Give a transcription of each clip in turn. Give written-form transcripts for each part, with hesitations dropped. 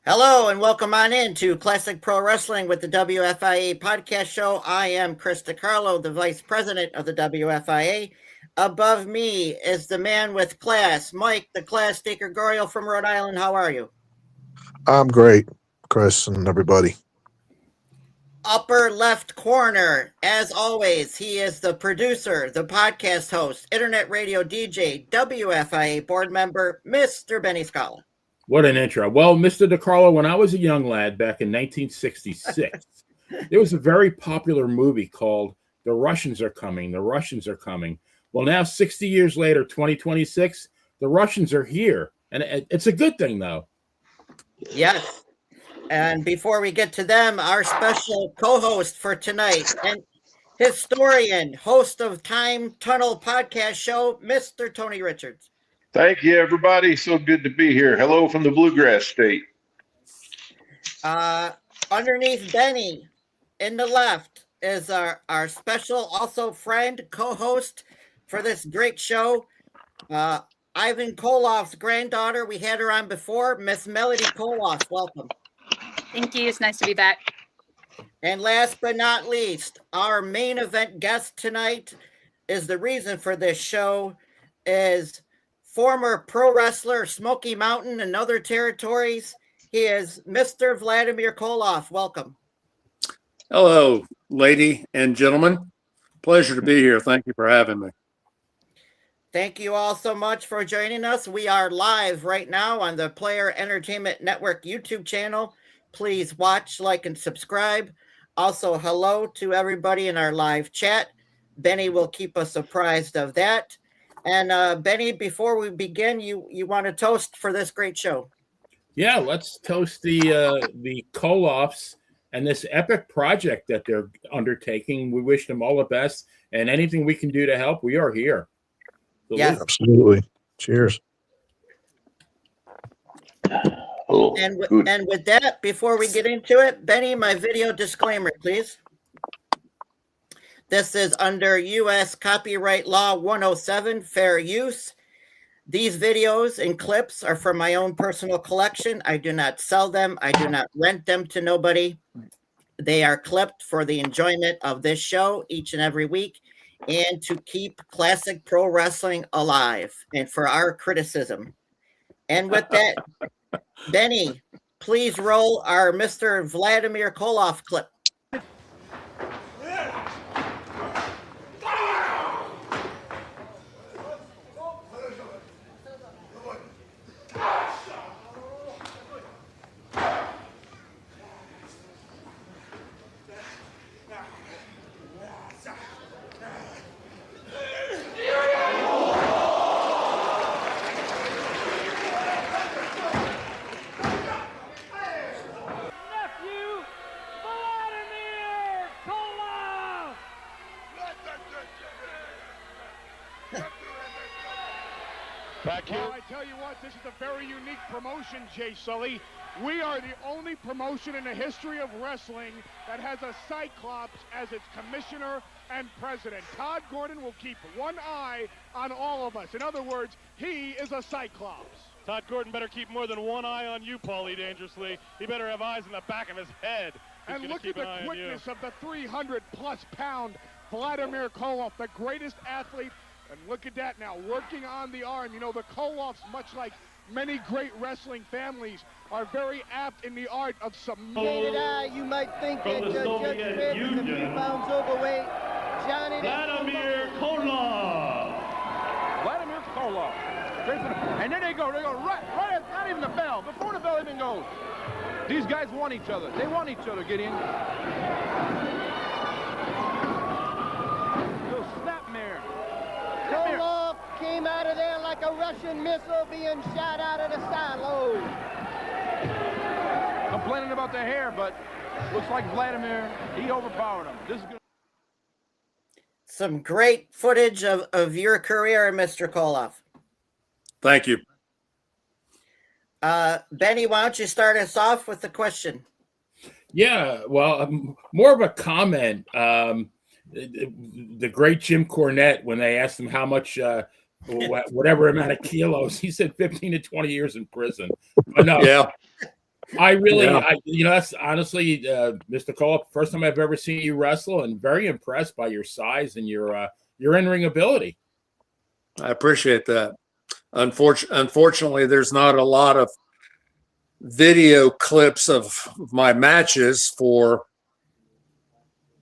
Hello and welcome on in to Classic Pro Wrestling with the WFIA podcast show. I am Chris DiCarlo, the vice president of the WFIA. Above me is the man with class, Mike, the class DiGregorio from Rhode Island. How are you? I'm great, Chris and everybody. Upper left corner, as always, he is the producer, the podcast host, internet radio DJ, WFIA board member, Mr. Benny Scala. What an intro. Well, Mr. DiCarlo, when I was a young lad back in 1966, there was a very popular movie called The Russians Are Coming. The Russians Are Coming. Well, now 60 years later, 2026, the Russians are here. And it's a good thing, though. Yes. And before we get to them, our special co-host for tonight and historian, host of Time Tunnel podcast show, Mr. Tony Richards. Thank you, everybody. So good to be here. Hello from the Bluegrass State. Underneath Benny, in the left, is our special, also friend, co-host for this great show, Ivan Koloff's granddaughter. We had her on before, Miss Melodie Koloff. Welcome. Thank you. It's nice to be back. And last but not least, our main event guest tonight is the reason for this show is former pro wrestler, Smoky Mountain and other territories. He is Mr. Vladamir Koloff. Welcome. Hello, lady and gentlemen. Pleasure to be here. Thank you for having me. Thank you all so much for joining us. We are live right now on the Player Entertainment Network YouTube channel. Please watch, like, and subscribe. Also, hello to everybody in our live chat. Benny will keep us apprised of that. And Benny, before we begin, you want to toast for this great show? Yeah, let's toast the Koloffs and this epic project that they're undertaking. We wish them all the best, and anything we can do to help, we are here. So yes, absolutely. Cheers. And with that, before we get into it, Benny, my video disclaimer, please. This is under U.S. Copyright Law 107, fair use. These videos and clips are from my own personal collection. I do not sell them. I do not rent them to nobody. They are clipped for the enjoyment of this show each and every week and to keep classic pro wrestling alive and for our criticism. And with that, Benny, please roll our Mr. Vladamir Koloff clip. Back here. Well, I tell you what, this is a very unique promotion, Jay Sully. We are the only promotion in the history of wrestling that has a Cyclops as its commissioner and president. Todd Gordon will keep one eye on all of us. In other words, he is a Cyclops. Todd Gordon better keep more than one eye on you, Paulie Dangerously. He better have eyes in the back of his head. And look at the quickness of the 300-plus pound Vladamir Koloff, the greatest athlete. And look at that now, working on the arm. You know, the Koloffs, much like many great wrestling families, are very apt in the art of submitting. You might think that Judge Red is a few pounds overweight. Johnny Vladamir Koloff. Vladamir Koloff. And then they go right at, not even the bell, before the bell even goes. These guys want each other. They want each other, Gideon. Little snapmare. Koloff came out of there like a Russian missile being shot out of the silo. Complaining about the hair, but looks like Vladimir, he overpowered him. This is good. Some great footage of your career, Mr. Koloff. Thank you. Benny, why don't you start us off with the question? Yeah, well, more of a comment. The great Jim Cornette, when they asked him how much, whatever amount of kilos, he said 15 to 20 years in prison. But no, Yeah. I really, Yeah. that's honestly, Mr. Koloff, first time I've ever seen you wrestle, and very impressed by your size and your in-ring ability. I appreciate that. Unfortunately, there's not a lot of video clips of my matches for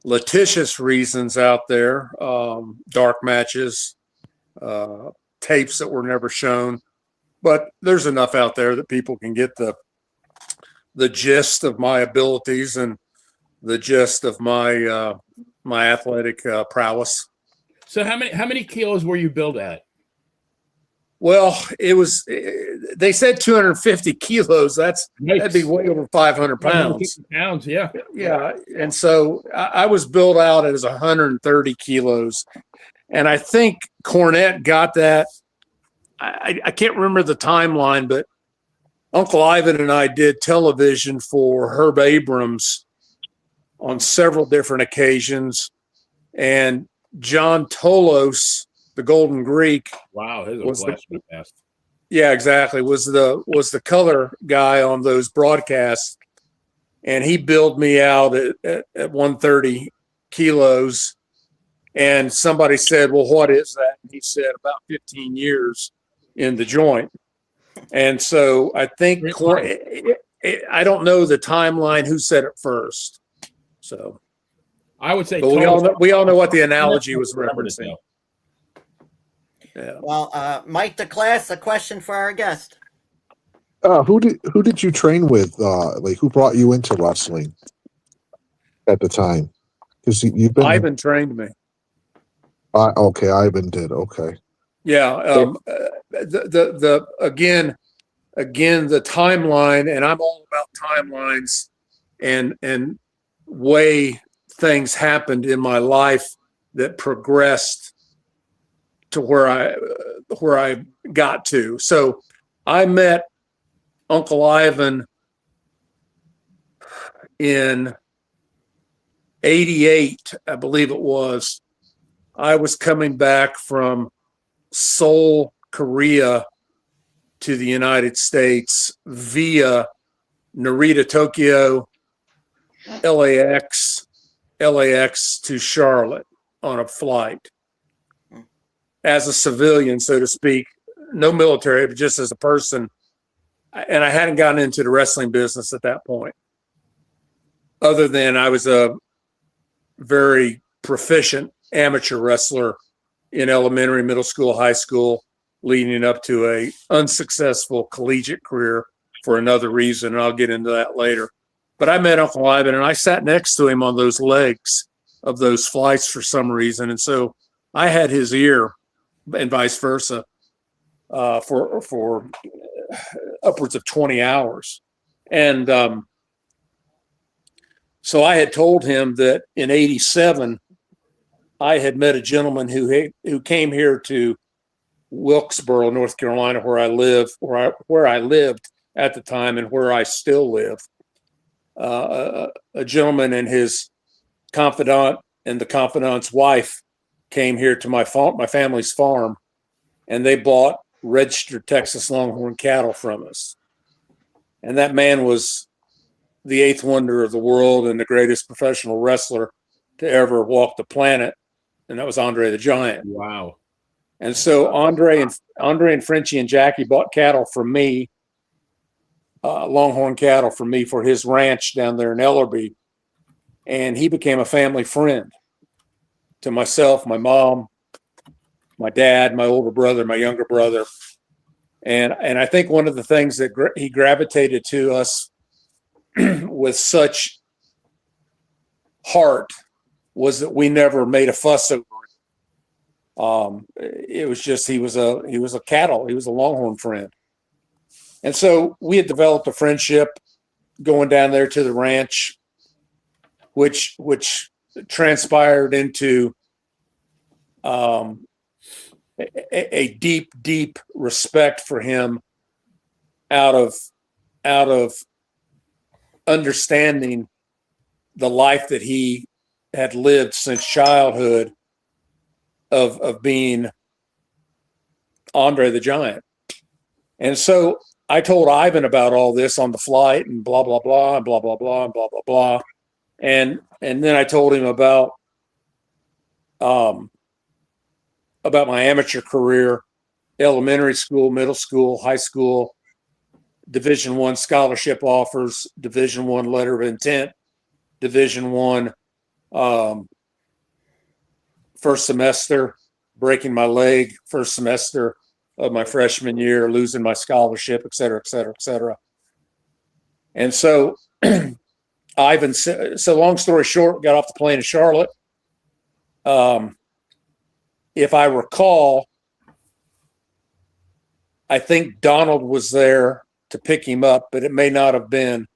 litigious reasons out there, dark matches, tapes that were never shown. But there's enough out there that people can get the gist of my abilities and the gist of my my athletic prowess. So how many kilos were you billed at? Well, it was. They said 250 kilos. That'd be way over 500 pounds. Pounds, yeah. Yeah, and so I was billed out as 130 kilos, and I think Cornette got that. I can't remember the timeline, but Uncle Ivan and I did television for Herb Abrams on several different occasions, and John Tolos, the Golden Greek. Wow, his was the best. Yeah, exactly. Was the color guy on those broadcasts, and he billed me out at 130 kilos. And somebody said, "Well, what is that?" And he said, "About 15 years in the joint." And so I think I don't know the timeline who said it first. So I would say, but we all know what the analogy was referencing. Yeah. Well, Mike DeClass, a question for our guest. Who did you train with? Like, who brought you into wrestling at the time? Because you've been. Ivan trained me. Okay, Ivan did. Okay. Yeah. The again the timeline, and I'm all about timelines and way things happened in my life that progressed to where I got to. So I met Uncle Ivan in '88, I believe it was. I was coming back from Seoul, Korea to the United States via Narita, Tokyo, LAX to Charlotte on a flight as a civilian, so to speak, no military, but just as a person. And I hadn't gotten into the wrestling business at that point, other than I was a very proficient amateur wrestler in elementary, middle school, high school, leading up to a unsuccessful collegiate career for another reason, and I'll get into that later. But I met Uncle Ivan, and I sat next to him on those legs of those flights for some reason, and so I had his ear, and vice versa, for upwards of 20 hours. And so I had told him that in '87, I had met a gentleman who came here to Wilkesboro, North Carolina, where I lived at the time and where I still live. A gentleman and his confidant and the confidant's wife came here to my family's farm, and they bought registered Texas Longhorn cattle from us. And that man was the eighth wonder of the world and the greatest professional wrestler to ever walk the planet, and that was Andre the Giant. Wow. And so Andre and Frenchie and Jackie bought cattle from me, Longhorn cattle from me for his ranch down there in Ellerby, and he became a family friend to myself, my mom, my dad, my older brother, my younger brother. And I think one of the things that he gravitated to us with such heart was that we never made a fuss over it. It was just he was a Longhorn friend. And so we had developed a friendship going down there to the ranch, which transpired into a deep respect for him out of understanding the life that he had lived since childhood of being Andre the Giant. And so I told Ivan about all this on the flight and blah, blah, blah, and blah, blah, blah, and blah, blah, blah. And then I told him about my amateur career, elementary school, middle school, high school, Division I scholarship offers, Division I letter of intent, Division I first semester, breaking my leg, first semester of my freshman year, losing my scholarship, et cetera, et cetera, et cetera. And so Ivan, so long story short, got off the plane in Charlotte. If I recall, I think Donald was there to pick him up, but it may not have been.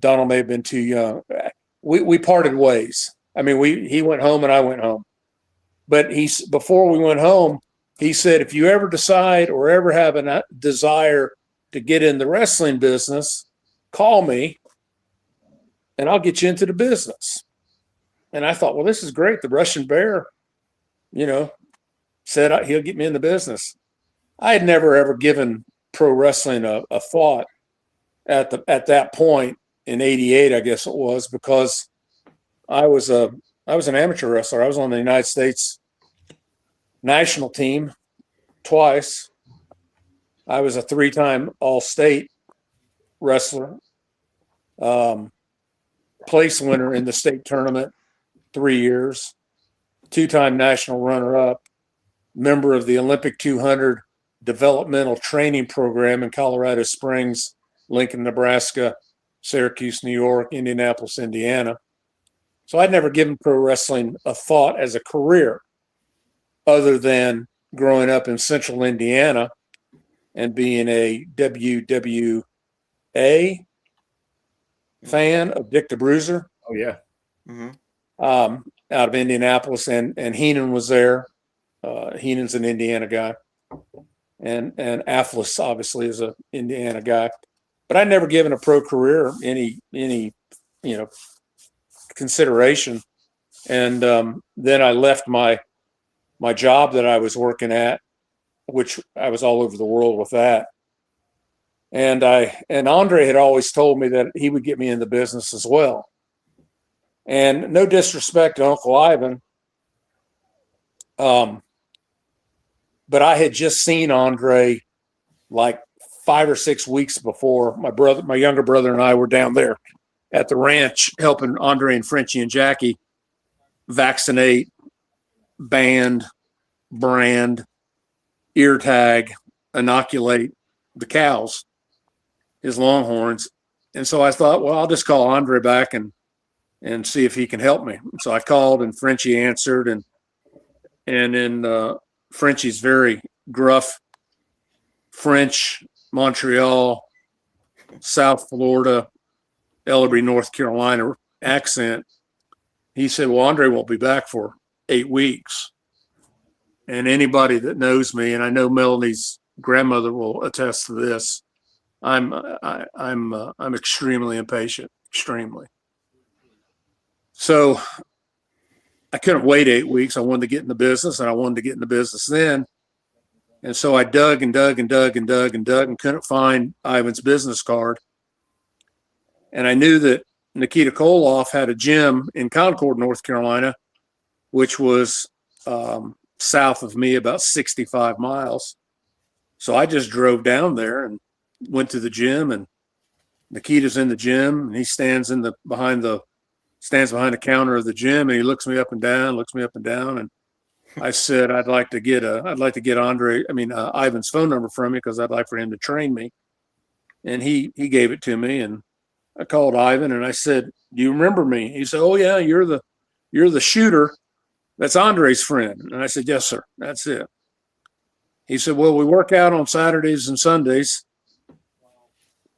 Donald may have been too young. We parted ways. I mean, he went home and I went home. But before we went home, he said, if you ever decide or ever have a desire to get in the wrestling business, call me and I'll get you into the business. And I thought, well, this is great. The Russian Bear, said he'll get me in the business. I had never, ever given pro wrestling a thought at that point in '88, I guess it was, because I was an amateur wrestler. I was on the United States national team twice. I was a 3-time All-State wrestler, place winner in the state tournament 3 years, 2-time national runner-up, member of the Olympic 200 developmental training program in Colorado Springs, Lincoln, Nebraska, Syracuse, New York, Indianapolis, Indiana. So I'd never given pro wrestling a thought as a career other than growing up in central Indiana and being a WWA fan of Dick the Bruiser. Oh, yeah. Mm-hmm. Out of Indianapolis, and Heenan was there. Heenan's an Indiana guy. And Afflis obviously is an Indiana guy. But I'd never given a pro career any consideration. And then I left my job that I was working at, which I was all over the world with that. And Andre had always told me that he would get me in the business as well. And no disrespect to Uncle Ivan, but I had just seen Andre like 5 or 6 weeks before. My younger brother and I were down there at the ranch helping Andre and Frenchie and Jackie vaccinate, band, brand, ear tag, inoculate the cows, his Longhorns. And so I thought, well, I'll just call Andre back and see if he can help me. So I called and Frenchie answered, and in Frenchie's very gruff French, Montreal, South Florida, Ellerby, North Carolina accent, he said, well, Andre won't be back for 8 weeks. And anybody that knows me, and I know Melanie's grandmother will attest to this, I'm extremely impatient, extremely. So I couldn't wait 8 weeks. I wanted to get in the business, and I wanted to get in the business then. And so I dug and dug and dug and dug and dug and couldn't find Ivan's business card. And I knew that Nikita Koloff had a gym in Concord, North Carolina, which was south of me about 65 miles. So I just drove down there and went to the gym, and Nikita's in the gym, and he stands behind the counter of the gym, and he looks me up and down. And I said, I'd like to get Ivan's phone number from you, because I'd like for him to train me. And he gave it to me, and I called Ivan and I said, do you remember me? He said, oh yeah, you're the shooter. That's Andre's friend. And I said, yes, sir. That's it. He said, well, we work out on Saturdays and Sundays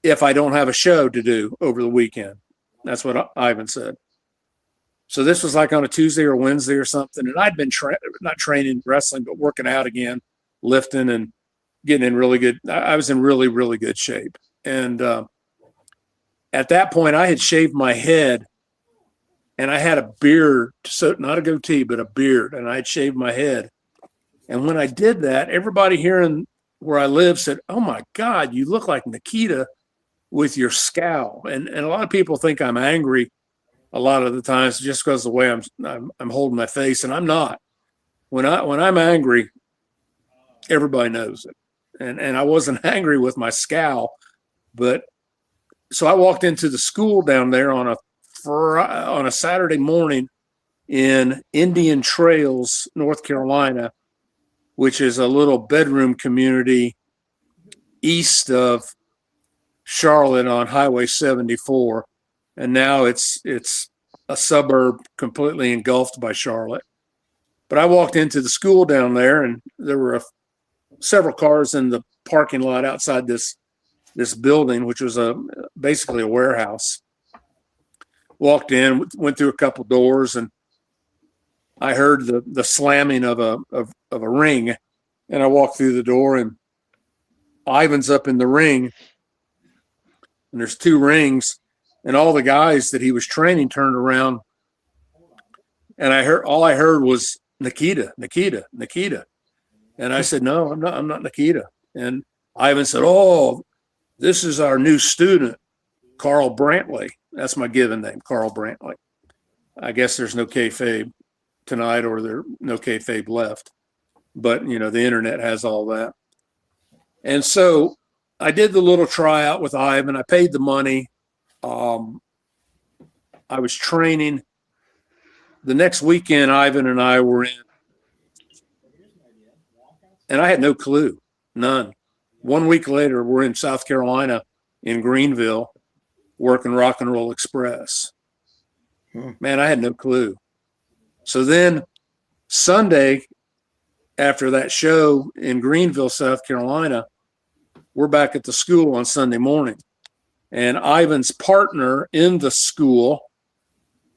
if I don't have a show to do over the weekend. That's what Ivan said. So this was like on a Tuesday or Wednesday or something. And I'd been not training wrestling, but working out again, lifting and getting in really good. I was in really, really good shape. And at that point I had shaved my head and I had a beard, so not a goatee, but a beard. And I had shaved my head. And when I did that, everybody here in where I live said, "Oh my God, you look like Nikita with your scowl." And a lot of people think I'm angry a lot of the times just because of the way I'm holding my face, and I'm not. When I'm angry, everybody knows it. And I wasn't angry with my scowl, but so I walked into the school down there on a Saturday morning in Indian Trails, North Carolina, which is a little bedroom community east of Charlotte on Highway 74. And now it's a suburb completely engulfed by Charlotte. But I walked into the school down there, and there were several cars in the parking lot outside this building, which was basically a warehouse. Walked in, went through a couple doors, and I heard the slamming of a ring. And I walked through the door, and Ivan's up in the ring, and there's 2 rings, and all the guys that he was training turned around, and all I heard was Nikita, Nikita, Nikita. And I said, "No, I'm not Nikita." And Ivan said, "Oh, this is our new student, Carl Brantley." That's my given name, Carl Brantley. I guess there's no kayfabe tonight, or there's no kayfabe left. But, the internet has all that. And so I did the little tryout with Ivan. I paid the money. I was training. The next weekend, Ivan and I were in, and I had no clue, none. 1 week later, we're in South Carolina in Greenville working Rock and Roll Express. Man, I had no clue. So then Sunday, after that show in Greenville, South Carolina, we're back at the school on Sunday morning. And Ivan's partner in the school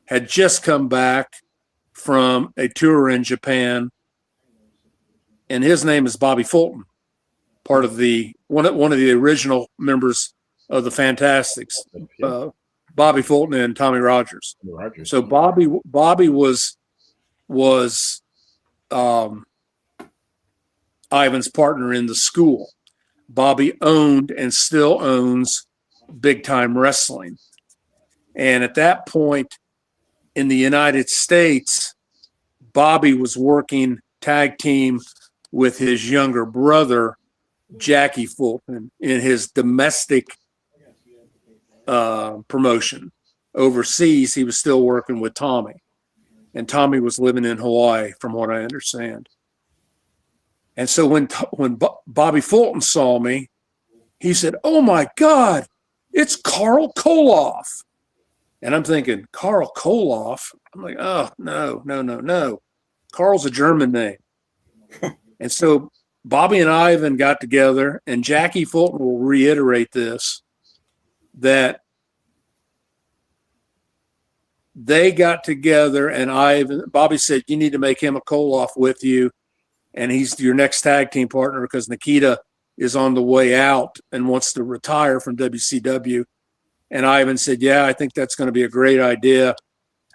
had just come back from a tour in Japan. And his name is Bobby Fulton, part of one of the original members of the Fantastics, Bobby Fulton and Tommy Rogers. So Bobby was Ivan's partner in the school. Bobby owned and still owns Big Time Wrestling. And at that point in the United States, Bobby was working tag team with his younger brother, Jackie Fulton, in his domestic promotion. Overseas, he was still working with Tommy. And Tommy was living in Hawaii, from what I understand. And so when Bobby Fulton saw me, he said, "Oh my God, it's Carl Koloff." And I'm thinking, Carl Koloff? I'm like, oh, no. Carl's a German name. And so Bobby and Ivan got together, and Jackie Fulton will reiterate this, that they got together, and Bobby said, "You need to make him a Koloff with you, and he's your next tag team partner because Nikita is on the way out and wants to retire from WCW." And Ivan said, "Yeah, I think that's going to be a great idea."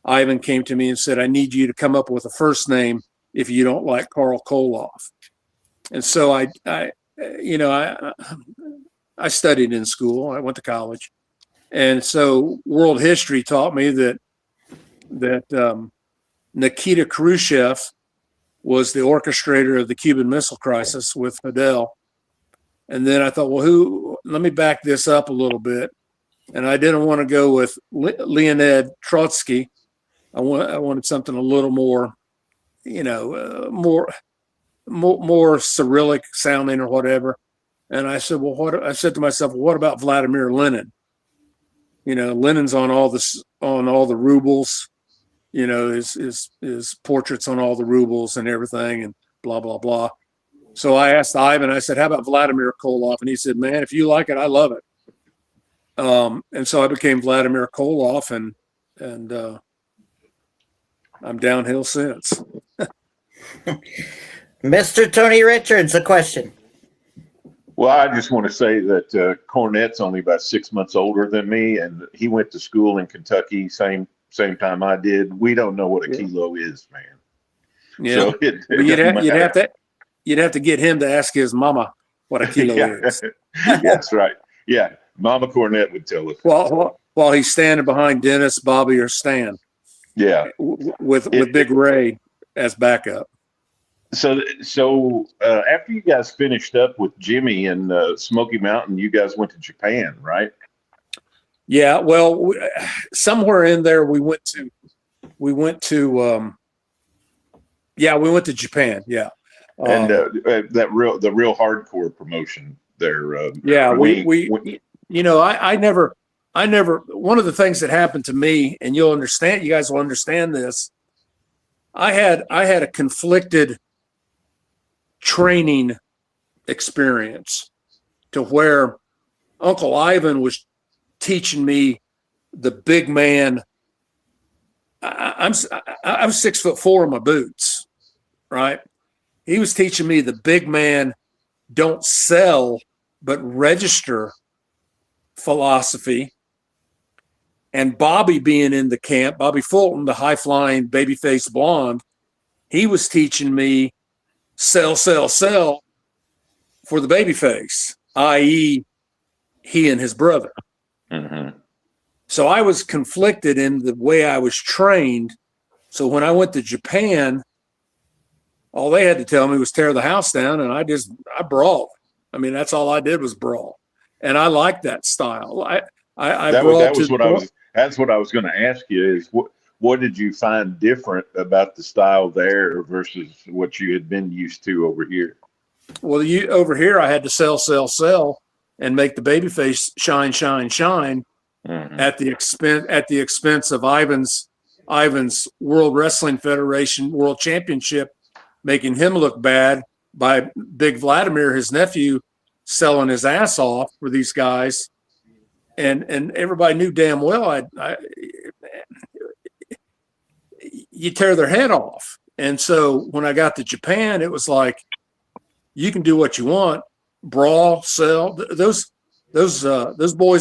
Ivan came to me and said, "I need you to come up with a first name if you don't like Carl Koloff." And so I studied in school. I went to college. And so world history taught me that Nikita Khrushchev was the orchestrator of the Cuban Missile Crisis with Fidel. And then I thought, well, let me back this up a little bit. And I didn't want to go with Leonid Trotsky. I wanted something a little more, more Cyrillic sounding or whatever. And I said, I said to myself, what about Vladimir Lenin? Lenin's on all the rubles, his portraits on all the rubles and everything, and blah, blah, blah. So I asked Ivan, I said, how about Vladimir Koloff? And he said, man, if you like it, I love it. And so I became Vladimir Koloff, and I'm downhill since. Mr. Tony Richards, a question. Well, I just want to say that Cornette's only about 6 months older than me, and he went to school in Kentucky same time I did. We don't know what a kilo is, man. Yeah, so you'd have to get him to ask his mama. what a kilo Yeah. is. That's right. Yeah. Mama Cornette would tell us. While he's standing behind Dennis, Bobby, or Stan. Yeah. With Big Ray as backup. So after you guys finished up with Jimmy and Smoky Mountain, you guys went to Japan, right? Yeah. Well, somewhere in there we went to Japan. Yeah. And the real hardcore promotion there. Yeah. I never, one of the things that happened to me, and you guys will understand this. I had a conflicted training experience to where Uncle Ivan was teaching me the big man. I'm 6'4" in my boots, right? He was teaching me the big man don't sell but register philosophy. And Bobby being in the camp, Bobby Fulton, the high flying babyface blonde, he was teaching me sell for the babyface, i.e., he and his brother. Mm-hmm. So I was conflicted in the way I was trained. So when I went to Japan, all they had to tell me was tear the house down, and I brawled. I mean, that's all I did was brawl, and I liked that style. That's what I was going to ask you is what did you find different about the style there versus what you had been used to over here? Well, over here I had to sell, and make the babyface shine, mm-hmm. at the expense of Ivan's World Wrestling Federation World Championship, making him look bad by Big Vladimir, his nephew, selling his ass off for these guys. And everybody knew damn well you tear their head off. And so when I got to Japan, it was like, you can do what you want, brawl, sell. Those boys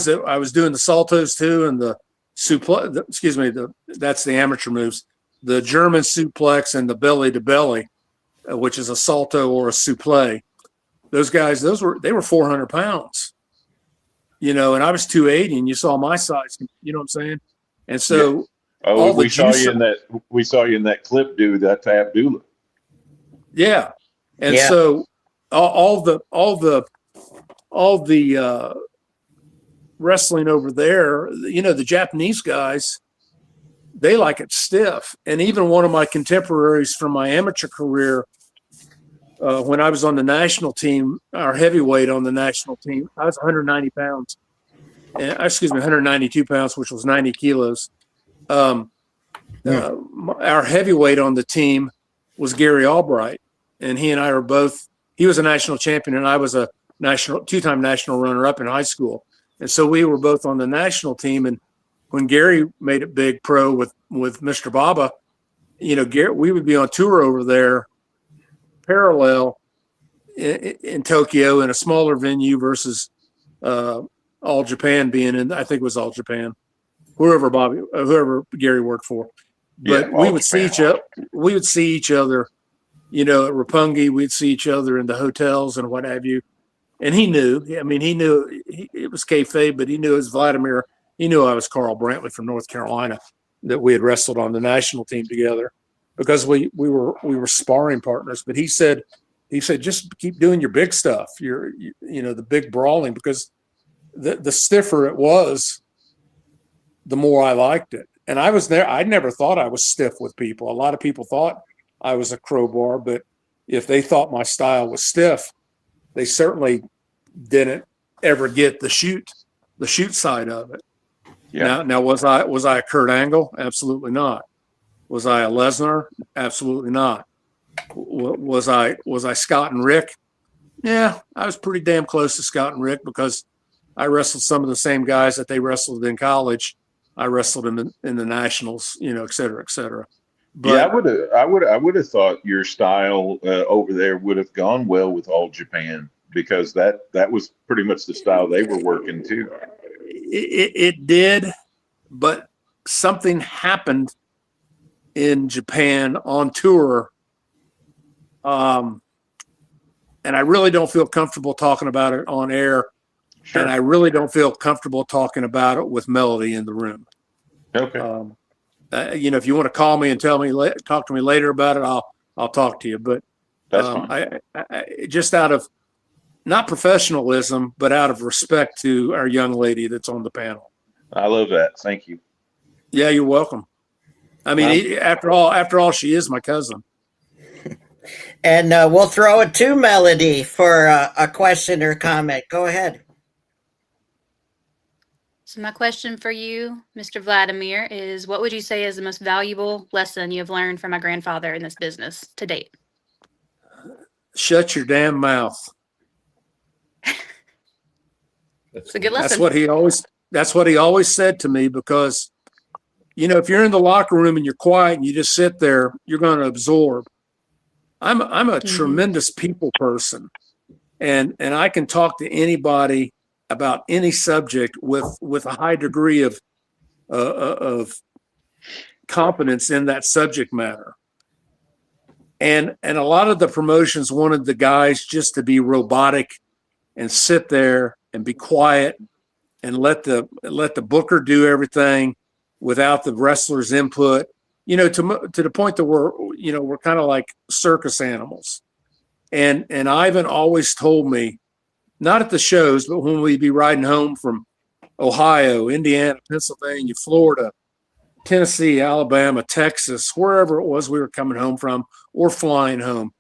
that I was doing the saltos to, and the suplex, that's the amateur moves, the German suplex and the belly to belly, which is a salto or a suplex. Those guys, they were 400 pounds. And I was 280, and you saw my size. You know what I'm saying? And so, yeah. We saw you in that clip, dude. That's Abdullah. Yeah, and so all the wrestling over there, the Japanese guys, they like it stiff. And even one of my contemporaries from my amateur career, when I was on the national team, our heavyweight on the national team, I was 190 pounds. 192 pounds, which was 90 kilos. Our heavyweight on the team was Gary Albright, and he and I were both. He was a national champion, and I was a two-time national runner-up in high school. And so we were both on the national team. And when Gary made it big pro with Mr. Baba, Gary, we would be on tour over there, parallel in Tokyo in a smaller venue versus All Japan being in. I think it was All Japan, whoever Gary worked for. But we would see each other. We would see each other, at Roppongi. We'd see each other in the hotels and what have you. And he knew. I mean, he knew it was kayfabe, but he knew it was Vladimir. He knew I was Carl Brantley from North Carolina, that we had wrestled on the national team together, because we were sparring partners. But he said, just keep doing your big stuff. The big brawling, because the stiffer it was, the more I liked it. And I was there. I never thought I was stiff with people. A lot of people thought I was a crowbar, but if they thought my style was stiff, they certainly didn't ever get the shoot side of it. Yeah. Now was I a Kurt Angle? Absolutely not. Was I a Lesnar? Absolutely not. Was I Scott and Rick? Yeah, I was pretty damn close to Scott and Rick, because I wrestled some of the same guys that they wrestled in college. I wrestled them in the nationals, et cetera, et cetera. But yeah, I would have thought your style over there would have gone well with All Japan, because that was pretty much the style they were working too. It did, but something happened in Japan on tour. I really don't feel comfortable talking about it on air. Sure. And I really don't feel comfortable talking about it with Melodie in the room. Okay. If you want to call me and talk to me later about it, I'll talk to you. But That's fine. I just out of not professionalism, but out of respect to our young lady that's on the panel. I love that. Thank you. Yeah, you're welcome. I mean, after all, she is my cousin. And we'll throw it to Melodie for a question or comment. Go ahead. So my question for you, Mr. Vladimir, is what would you say is the most valuable lesson you have learned from my grandfather in this business to date? Shut your damn mouth. It's a good lesson. That's what he always said to me, because, if you're in the locker room and you're quiet and you just sit there, you're going to absorb. I'm a tremendous people person, and I can talk to anybody about any subject with a high degree of competence in that subject matter. And a lot of the promotions wanted the guys just to be robotic and sit there and be quiet and let the booker do everything without the wrestler's input. To the point that we're kind of like circus animals. And Ivan always told me, not at the shows, but when we'd be riding home from Ohio, Indiana, Pennsylvania, Florida, Tennessee, Alabama, Texas, wherever it was we were coming home from or flying home,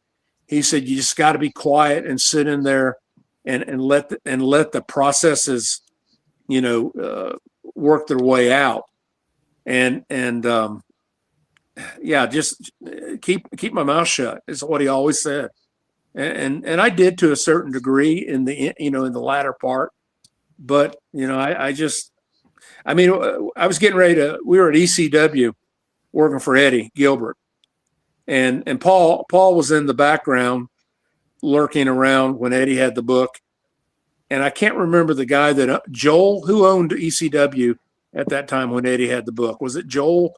he said, you just got to be quiet and sit in there and let the processes, work their way out. Just keep my mouth shut is what he always said. And I did to a certain degree in the latter part, but I was getting ready we were at ECW working for Eddie Gilbert, and Paul was in the background lurking around when Eddie had the book. And I can't remember the guy that Joel, who owned ECW at that time when Eddie had the book. Was it Joel?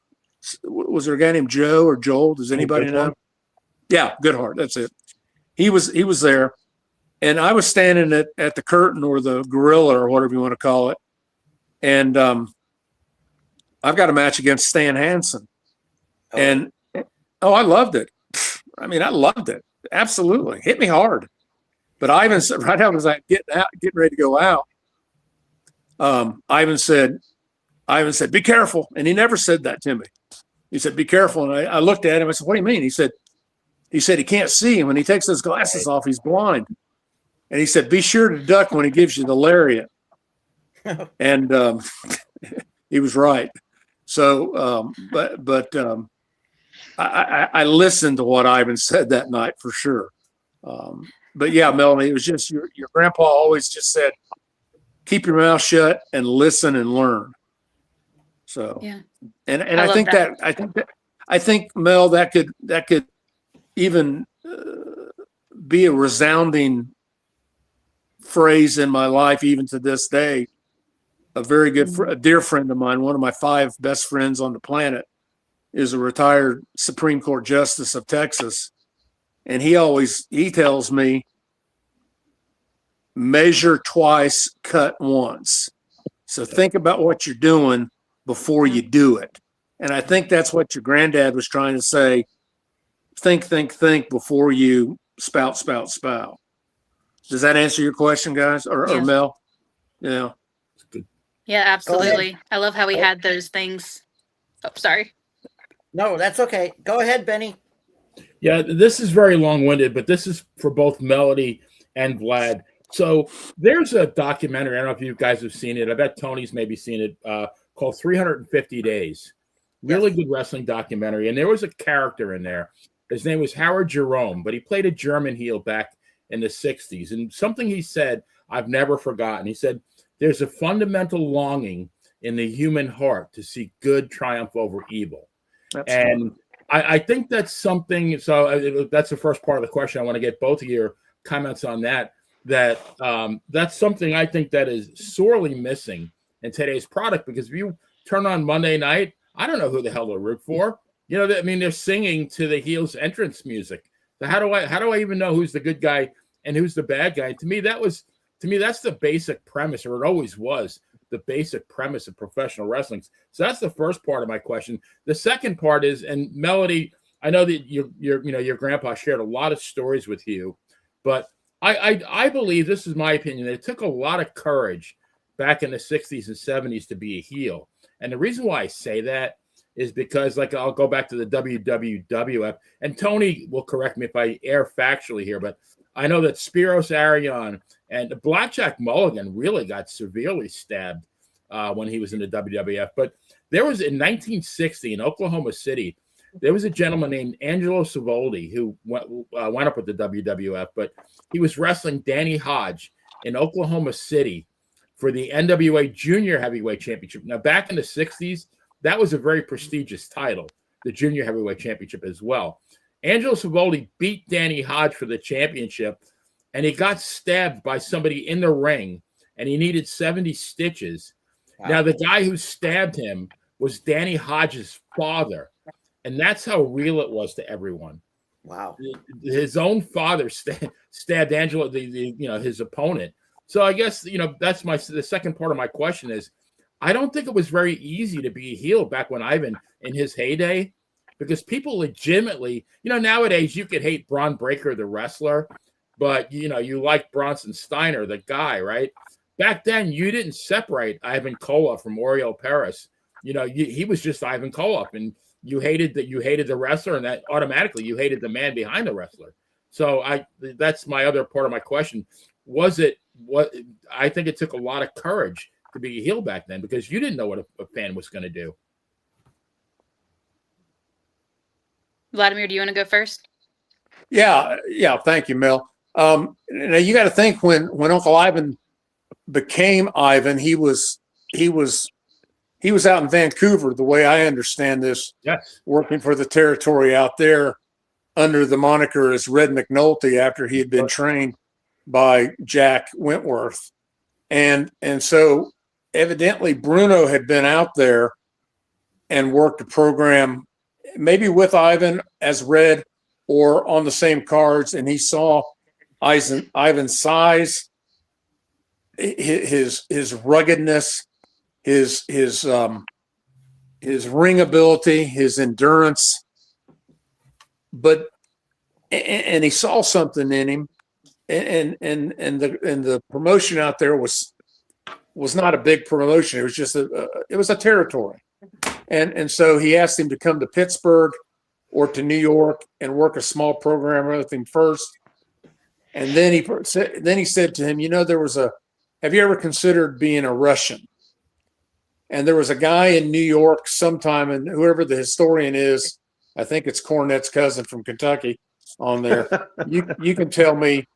Was there a guy named Joe or Joel? Does anybody know? Yeah, Goodhart. That's it. He was there, and I was standing at the curtain or the gorilla or whatever you want to call it. And I've got a match against Stan Hansen. And I loved it. I loved it. Absolutely. Hit me hard. But Ivan said, right after I was getting ready to go out, Ivan said, be careful. And he never said that to me. He said, be careful. And I looked at him. I said, what do you mean? He said he can't see him. When he takes his glasses off, he's blind. And he said, be sure to duck when he gives you the lariat. And he was right. So, I listened to what Ivan said that night for sure. But yeah, Melanie, it was just your grandpa always just said, keep your mouth shut and listen and learn. So, yeah. And I think Mel, that could even be a resounding phrase in my life, even to this day. A very good, a dear friend of mine, one of my 5 best friends on the planet, is a retired Supreme Court Justice of Texas. And he tells me, measure twice, cut once. So think about what you're doing before you do it. And I think that's what your granddad was trying to say. Think before you spout. Does that answer your question, guys? Or Mel? Yeah. Yeah, absolutely. I love how we had those things. Oh, sorry. No, that's okay. Go ahead, Benny. Yeah, this is very long-winded, but this is for both Melodie and Vlad. So there's a documentary, I don't know if you guys have seen it. I bet Tony's maybe seen it, called 350 Days. Really good wrestling documentary. And there was a character in there. His name was Howard Jerome, but he played a German heel back in the 60s. And something he said, I've never forgotten. He said, there's a fundamental longing in the human heart to see good triumph over evil. And I think that's something. So that's the first part of the question. I want to get both of your comments on that. That's something I think that is sorely missing in today's product, because if you turn on Monday night, I don't know who the hell to root for. They're singing to the heels entrance music. So how do I even know who's the good guy and who's the bad guy. To me, that's the basic premise, or it always was the basic premise of professional wrestling. So that's the first part of my question. The second part is, and Melodie, I know that your grandpa shared a lot of stories with you, but I believe, this is my opinion, that it took a lot of courage back in the 60s and 70s to be a heel. And the reason why I say that is because, like, I'll go back to the WWWF, and Tony will correct me if I err factually here, but I know that Spiros Arion and Blackjack Mulligan really got severely stabbed when he was in the WWF. But there was, in 1960 in Oklahoma City, there was a gentleman named Angelo Savoldi who went up with the WWF, but he was wrestling Danny Hodge in Oklahoma City for the NWA Junior Heavyweight Championship. Now, back in the 60s, that was a very prestigious title, the Junior Heavyweight Championship as well. Angelo Savoldi beat Danny Hodge for the championship, and he got stabbed by somebody in the ring, and he needed 70 stitches. Wow. Now, the guy who stabbed him was Danny Hodge's father, and that's how real it was to everyone. Wow. His own father stabbed Angelo, his opponent. So I guess, that's the second part of my question is, I don't think it was very easy to be a heel back when Ivan, in his heyday, because people legitimately, nowadays you could hate Braun Breaker, the wrestler, but, you like Bronson Steiner, the guy, right? Back then, you didn't separate Ivan Koloff from Oriol Paris. He was just Ivan Koloff, and you hated the wrestler, and that automatically you hated the man behind the wrestler. So that's my other part of my question. I think it took a lot of courage to be a heel back then, because you didn't know what a fan was going to do. Vladimir, do you want to go first? Yeah. Thank you, Mel. Now you got to think, when Uncle Ivan became Ivan, he was out in Vancouver, the way I understand this, yes, working for the territory out there under the moniker as Red McNulty, after he had been trained by Jack Wentworth. And so evidently Bruno had been out there and worked a program, maybe with Ivan as Red or on the same cards, and he saw Ivan's size, his ruggedness, his ring ability, his endurance, and he saw something in him, and the promotion out there was not a big promotion. It was just a territory, and so he asked him to come to Pittsburgh or to New York and work a small program with him first, and then he said to him, have you ever considered being a Russian? And there was a guy in New York sometime, and whoever the historian is, I think it's Cornette's cousin from Kentucky on there. You can tell me.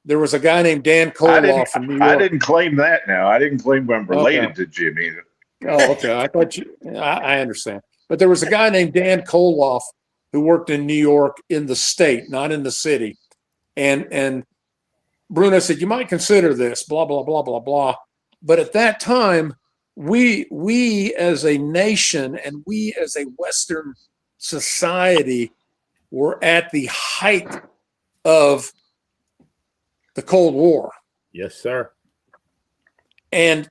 There was a guy named Dan Koloff in New York. I didn't claim that now. I didn't claim I'm related to Jim either. Oh, okay. I thought I understand. But there was a guy named Dan Koloff who worked in New York, in the state, not in the city. And Bruno said, you might consider this, blah, blah, blah, blah, blah. But at that time, we as a nation and we as a Western society were at the height of the Cold War. Yes, sir. And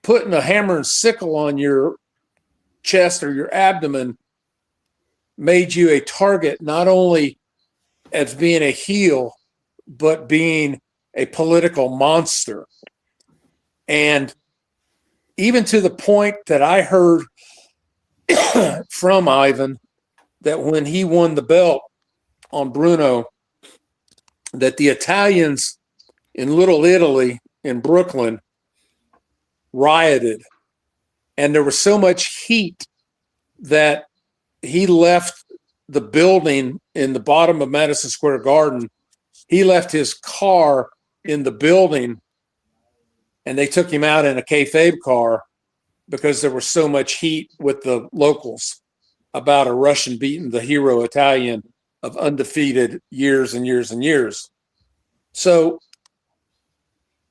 putting a hammer and sickle on your chest or your abdomen made you a target, not only as being a heel, but being a political monster. And even to the point that I heard from Ivan that when he won the belt on Bruno, that the Italians in Little Italy in Brooklyn rioted. And there was so much heat that he left the building in the bottom of Madison Square Garden. He left his car in the building, and they took him out in a kayfabe car because there was so much heat with the locals about a Russian beating the hero Italian of undefeated years and years and years. So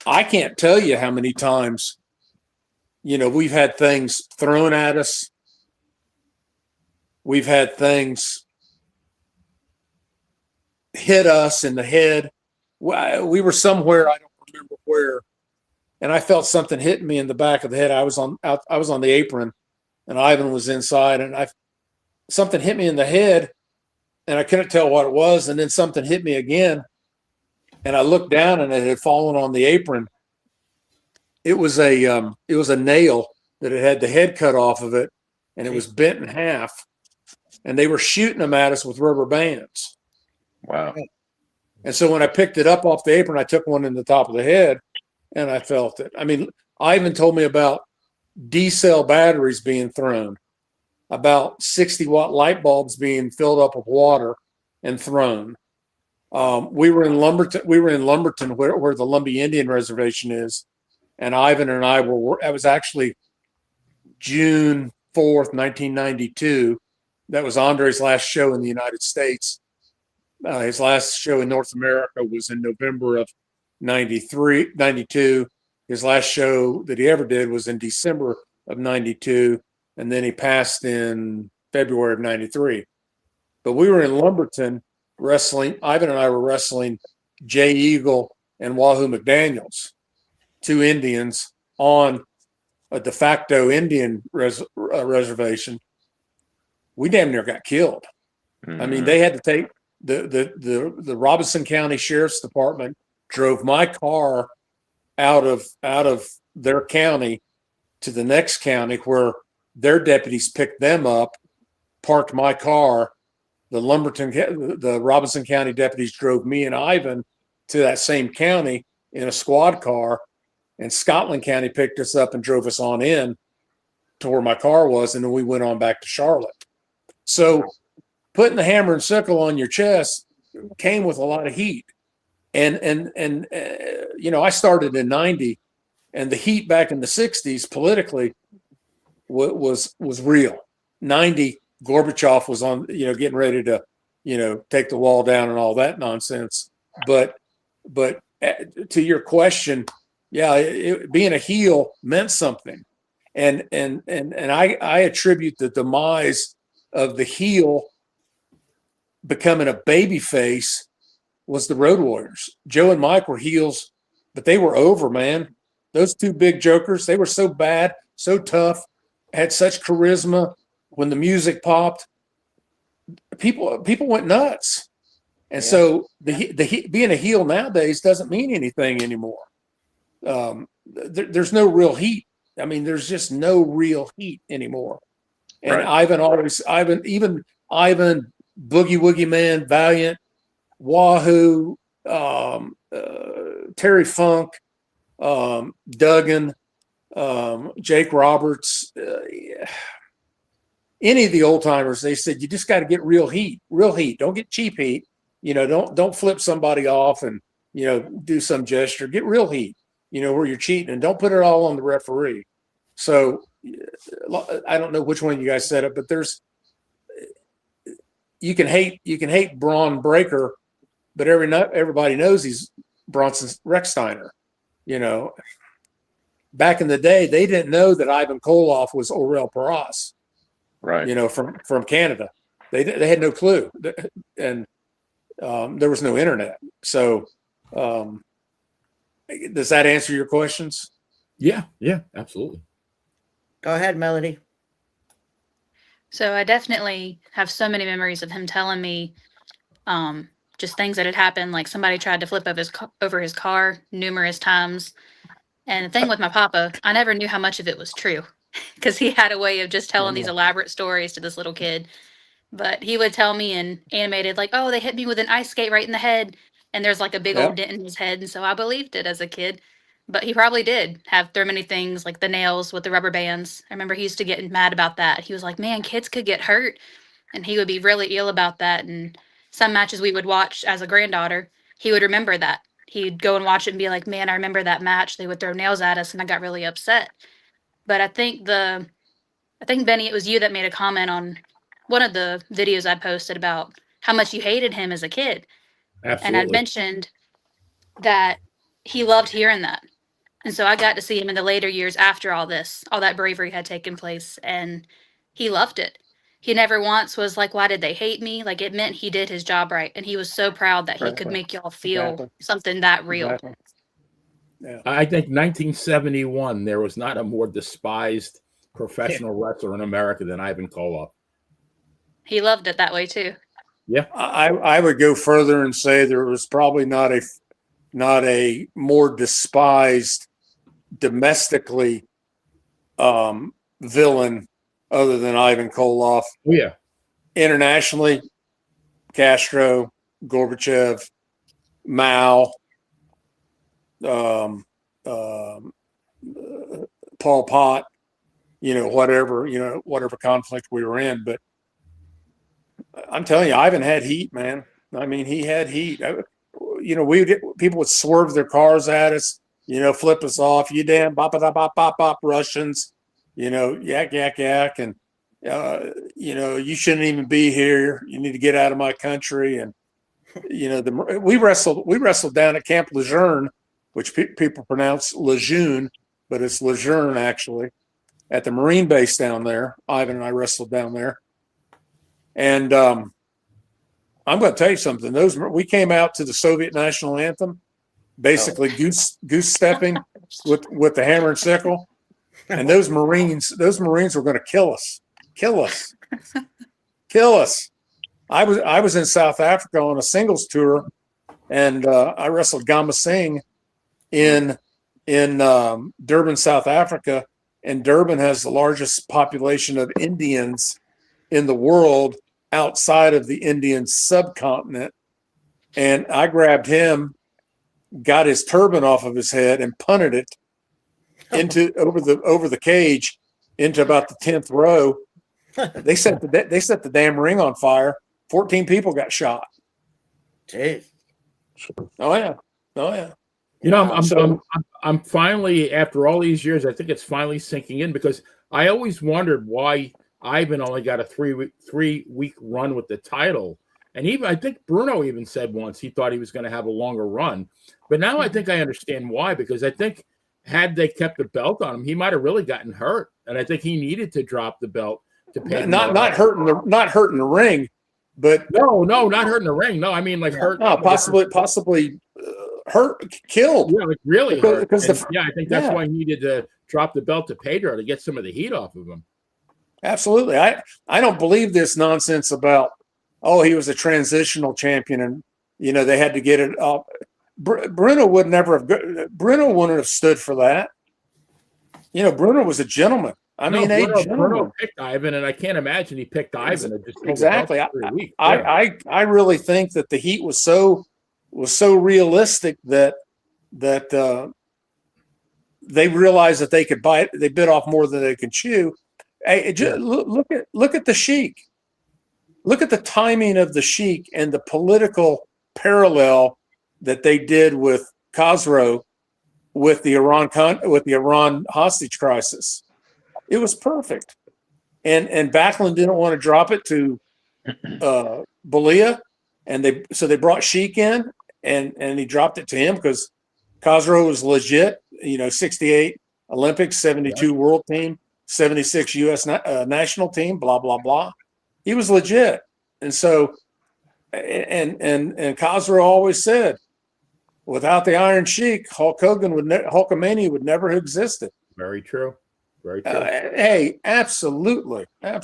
I can't tell you how many times, we've had things thrown at us. We've had things hit us in the head we were somewhere, I don't remember where, and I felt something hitting me in the back of the head. I was on the apron, and Ivan was inside, and something hit me in the head, and I couldn't tell what it was. And then something hit me again, and I looked down, and it had fallen on the apron. It was a nail that it had the head cut off of it, and it was bent in half, and they were shooting them at us with rubber bands. Wow. And so when I picked it up off the apron, I took one in the top of the head, and I felt it. I mean, Ivan told me about D-cell batteries being thrown, about 60-watt light bulbs being filled up with water and thrown. We were in Lumberton, where the Lumbee Indian Reservation is, and Ivan and I were. That was actually June 4th, 1992. That was Andre's last show in the United States. His last show in North America was in November of 92. His last show that he ever did was in December of 92. And then he passed in February of 93. But we were in Lumberton wrestling. Ivan and I were wrestling Jay Eagle and Wahoo McDaniels, two Indians on a de facto Indian reservation. We damn near got killed. Mm-hmm. I mean, they had to take the Robinson County Sheriff's Department drove my car out of their county to the next county where their deputies picked them up, parked my car. The Robinson County deputies drove me and Ivan to that same county in a squad car, and Scotland County picked us up and drove us on in to where my car was, and then we went on back to Charlotte. So putting the hammer and sickle on your chest came with a lot of heat. And I started in 90, and the heat back in the 60s politically was real. 90, Gorbachev was on, getting ready to, take the wall down and all that nonsense. But to your question, being a heel meant something. And I attribute the demise of the heel becoming a baby face was the Road Warriors. Joe and Mike were heels, but they were over, man. Those two big jokers, they were so bad, so tough, had such charisma. When the music popped, people went nuts. And so the being a heel nowadays doesn't mean anything anymore. There's no real heat. I mean, there's just no real heat anymore. And right. Ivan, Boogie Woogie Man, Valiant, Wahoo, Terry Funk, Duggan, Jake Roberts, any of the old timers, they said, you just got to get real heat. Don't get cheap heat. Don't flip somebody off and, do some gesture. Get real heat, where you're cheating, and don't put it all on the referee. So I don't know which one you guys said it, but you can hate Braun Breaker, but everybody knows he's Bronson Rechsteiner. Back in the day, they didn't know that Ivan Koloff was Orel Paras, right? From Canada, they had no clue, and there was no internet. So, does that answer your questions? Yeah, absolutely. Go ahead, Melody. So I definitely have so many memories of him telling me just things that had happened, like somebody tried to flip over his car numerous times. And the thing with my papa, I never knew how much of it was true because he had a way of just telling these elaborate stories to this little kid. But he would tell me in animated, like, oh, they hit me with an ice skate right in the head. And there's like a big old dent in his head. And so I believed it as a kid. But he probably did have so many things like the nails with the rubber bands. I remember he used to get mad about that. He was like, man, kids could get hurt. And he would be really ill about that. And some matches we would watch as a granddaughter, he would remember that. He'd go and watch it and be like, man, I remember that match. They would throw nails at us and I got really upset. But I think Benny, it was you that made a comment on one of the videos I posted about how much you hated him as a kid. Absolutely. And I'd mentioned that he loved hearing that. And so I got to see him in the later years after all that bravery had taken place, and he loved it. he never once was like, why did they hate me? Like, it meant he did his job right. And he was so proud that he could Exactly. make y'all feel Exactly. something that real. Exactly. Yeah. I think 1971, there was not a more despised professional wrestler in America than Ivan Koloff. He loved it that way too. Yeah. I would go further and say there was probably not a more despised domestically villain other than Ivan Koloff. Oh, yeah. Internationally, Castro, Gorbachev, Mao, Pol Pot, whatever conflict we were in. But I'm telling you, Ivan had heat, man. I mean, he had heat. People would swerve their cars at us, flip us off. You damn bop bop bop bop bop Russians, yak yak yak, and you shouldn't even be here. You need to get out of my country. And we wrestled down at Camp Lejeune, which people pronounce Lejeune, but it's Lejeune actually, at the Marine base down there. Ivan and I wrestled down there. And I'm going to tell you something. We came out to the Soviet national anthem, basically goose stepping with the hammer and sickle, and those Marines were going to kill us. I was in South Africa on a singles tour, and I wrestled Gama Singh in Durban, South Africa, and Durban has the largest population of Indians in the world outside of the Indian subcontinent. And I grabbed him, got his turban off of his head, and punted it over the cage into about the 10th row. They set the damn ring on fire. 14 people got shot. Jeez. Oh yeah. I'm finally, after all these years, I think it's finally sinking in, because I always wondered why Ivan only got a 3-week run with the title. And even I think Bruno even said once he thought he was going to have a longer run. But now I think I understand why, because I think had they kept the belt on him, he might have really gotten hurt. And I think he needed to drop the belt to pay. Not hurting the ring, but no, not hurting the ring. No, I mean like hurt. No, possibly hurt, killed. Yeah, like really hurt. I think that's why he needed to drop the belt to Pedro to get some of the heat off of him. Absolutely. I don't believe this nonsense about, he was a transitional champion and, they had to get it up. Bruno wouldn't have stood for that. Bruno was a gentleman. Bruno picked Ivan, and I can't imagine he picked Ivan. Exactly. I really think that the heat was so realistic that they realized that they could bite. They bit off more than they could chew. Hey, look at the Sheik. Look at the timing of the Sheik and the political parallel that they did with Khosrow with the Iran hostage crisis. It was perfect. And Backlund didn't want to drop it to Belia, and they brought Sheik in, and he dropped it to him because Khosrow was legit. 68 Olympics, 72 world team, 76 U.S. National team, blah blah blah. He was legit, and so and Khosrow always said, without the Iron Sheik, Hulkamania would never have existed. Very true. Very true. Hey, absolutely. So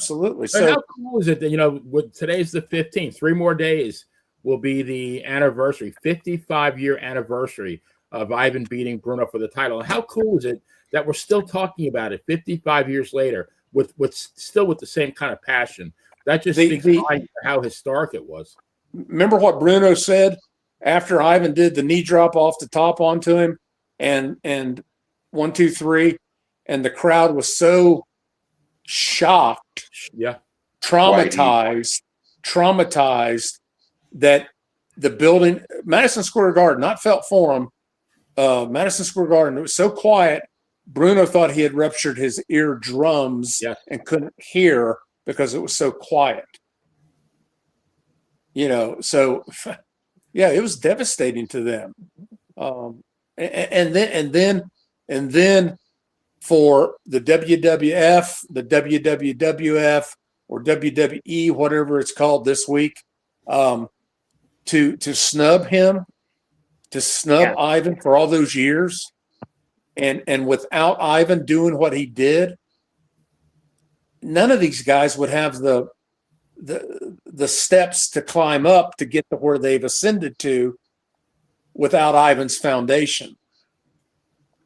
how cool is it that today's the 15th? 3 more days will be the anniversary, 55-year anniversary of Ivan beating Bruno for the title. And how cool is it that we're still talking about it 55 years later with the same kind of passion? That just speaks to how historic it was. Remember what Bruno said after Ivan did the knee drop off the top onto him, and 1, 2, 3, and the crowd was so shocked, traumatized that the building, Madison Square Garden, not Felt Forum, Madison Square Garden, it was so quiet. Bruno thought he had ruptured his eardrums and couldn't hear because it was so quiet. So it was devastating to them. And then for the WWF, the WWWF, or WWE, whatever it's called this week, to snub him, to snub Ivan for all those years, and without Ivan doing what he did, none of these guys would have the steps to climb up to get to where they've ascended to without Ivan's foundation.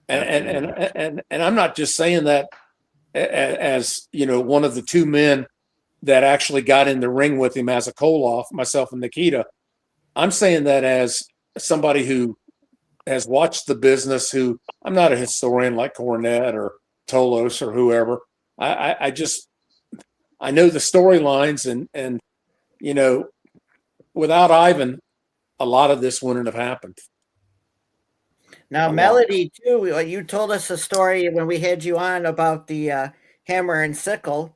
And I'm not just saying that as one of the two men that actually got in the ring with him as a Koloff, myself and Nikita. I'm saying that as somebody who has watched the business, who I'm not a historian like Cornette or Tolos or whoever. I know the storylines and without Ivan, a lot of this wouldn't have happened. Now, Melodie, too, you told us a story when we had you on about the hammer and sickle.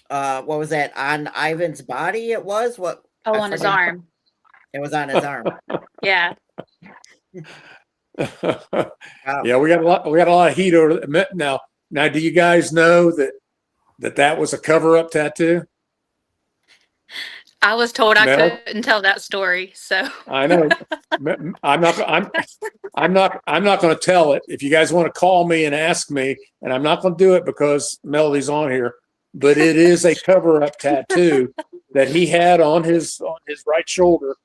What was that, on Ivan's body? It was what? Oh, on his arm. It was on his arm. Yeah. Yeah, we got a lot of heat over now. Now, do you guys know that was a cover-up tattoo? I was told I couldn't tell that story, so I know. I'm not going to tell it. If you guys want to call me and ask me, and I'm not going to do it because Melodie's on here, but it is a cover-up tattoo that he had on his right shoulder,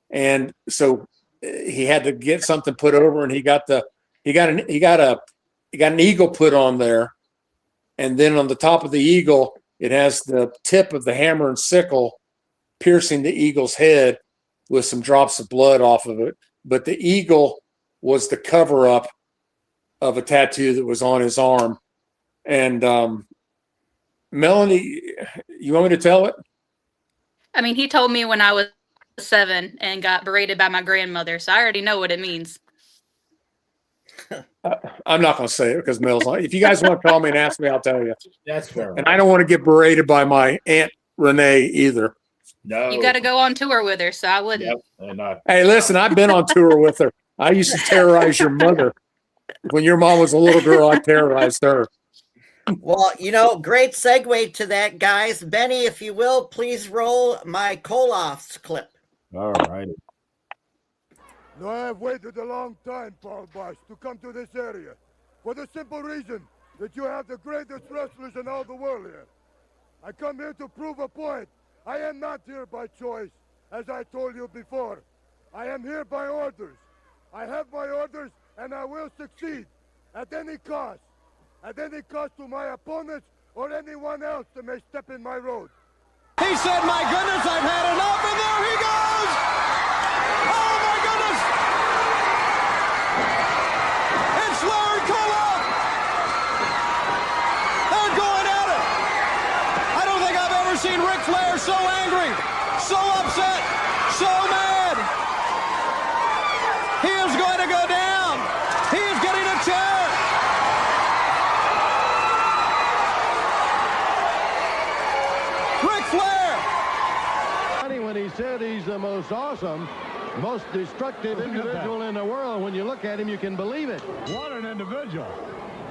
and so he had to get something put over, and he got an eagle put on there, and then on the top of the eagle, it has the tip of the hammer and sickle piercing the eagle's head with some drops of blood off of it. But the eagle was the cover up of a tattoo that was on his arm. And Melanie, you want me to tell it? I mean, he told me when I was 7 and got berated by my grandmother, so I already know what it means. I'm not going to say it because Mel's on. If you guys want to call me and ask me, I'll tell you. That's fair. And I don't want to get berated by my Aunt Renee either. No. You got to go on tour with her, so I wouldn't. Yep. Hey, listen, I've been on tour with her. I used to terrorize your mother. When your mom was a little girl, I terrorized her. Well, great segue to that, guys. Benny, if you will, please roll my Koloffs clip. All right. No, I have waited a long time, Paul Bosch, to come to this area for the simple reason that you have the greatest wrestlers in all the world here. I come here to prove a point. I am not here by choice, as I told you before. I am here by orders. I have my orders, and I will succeed at any cost. At any cost to my opponents or anyone else that may step in my road. He said, my goodness, I've had enough, and there he goes! Oh, my goodness! It's Larry Koloff! They're going at it! I don't think I've ever seen Ric Flair so angry, so upset, so mad. He is going to go down. He is getting a chair. Ric Flair. When he said he's the most awesome, most destructive individual in the world, when you look at him, you can believe it. What an individual.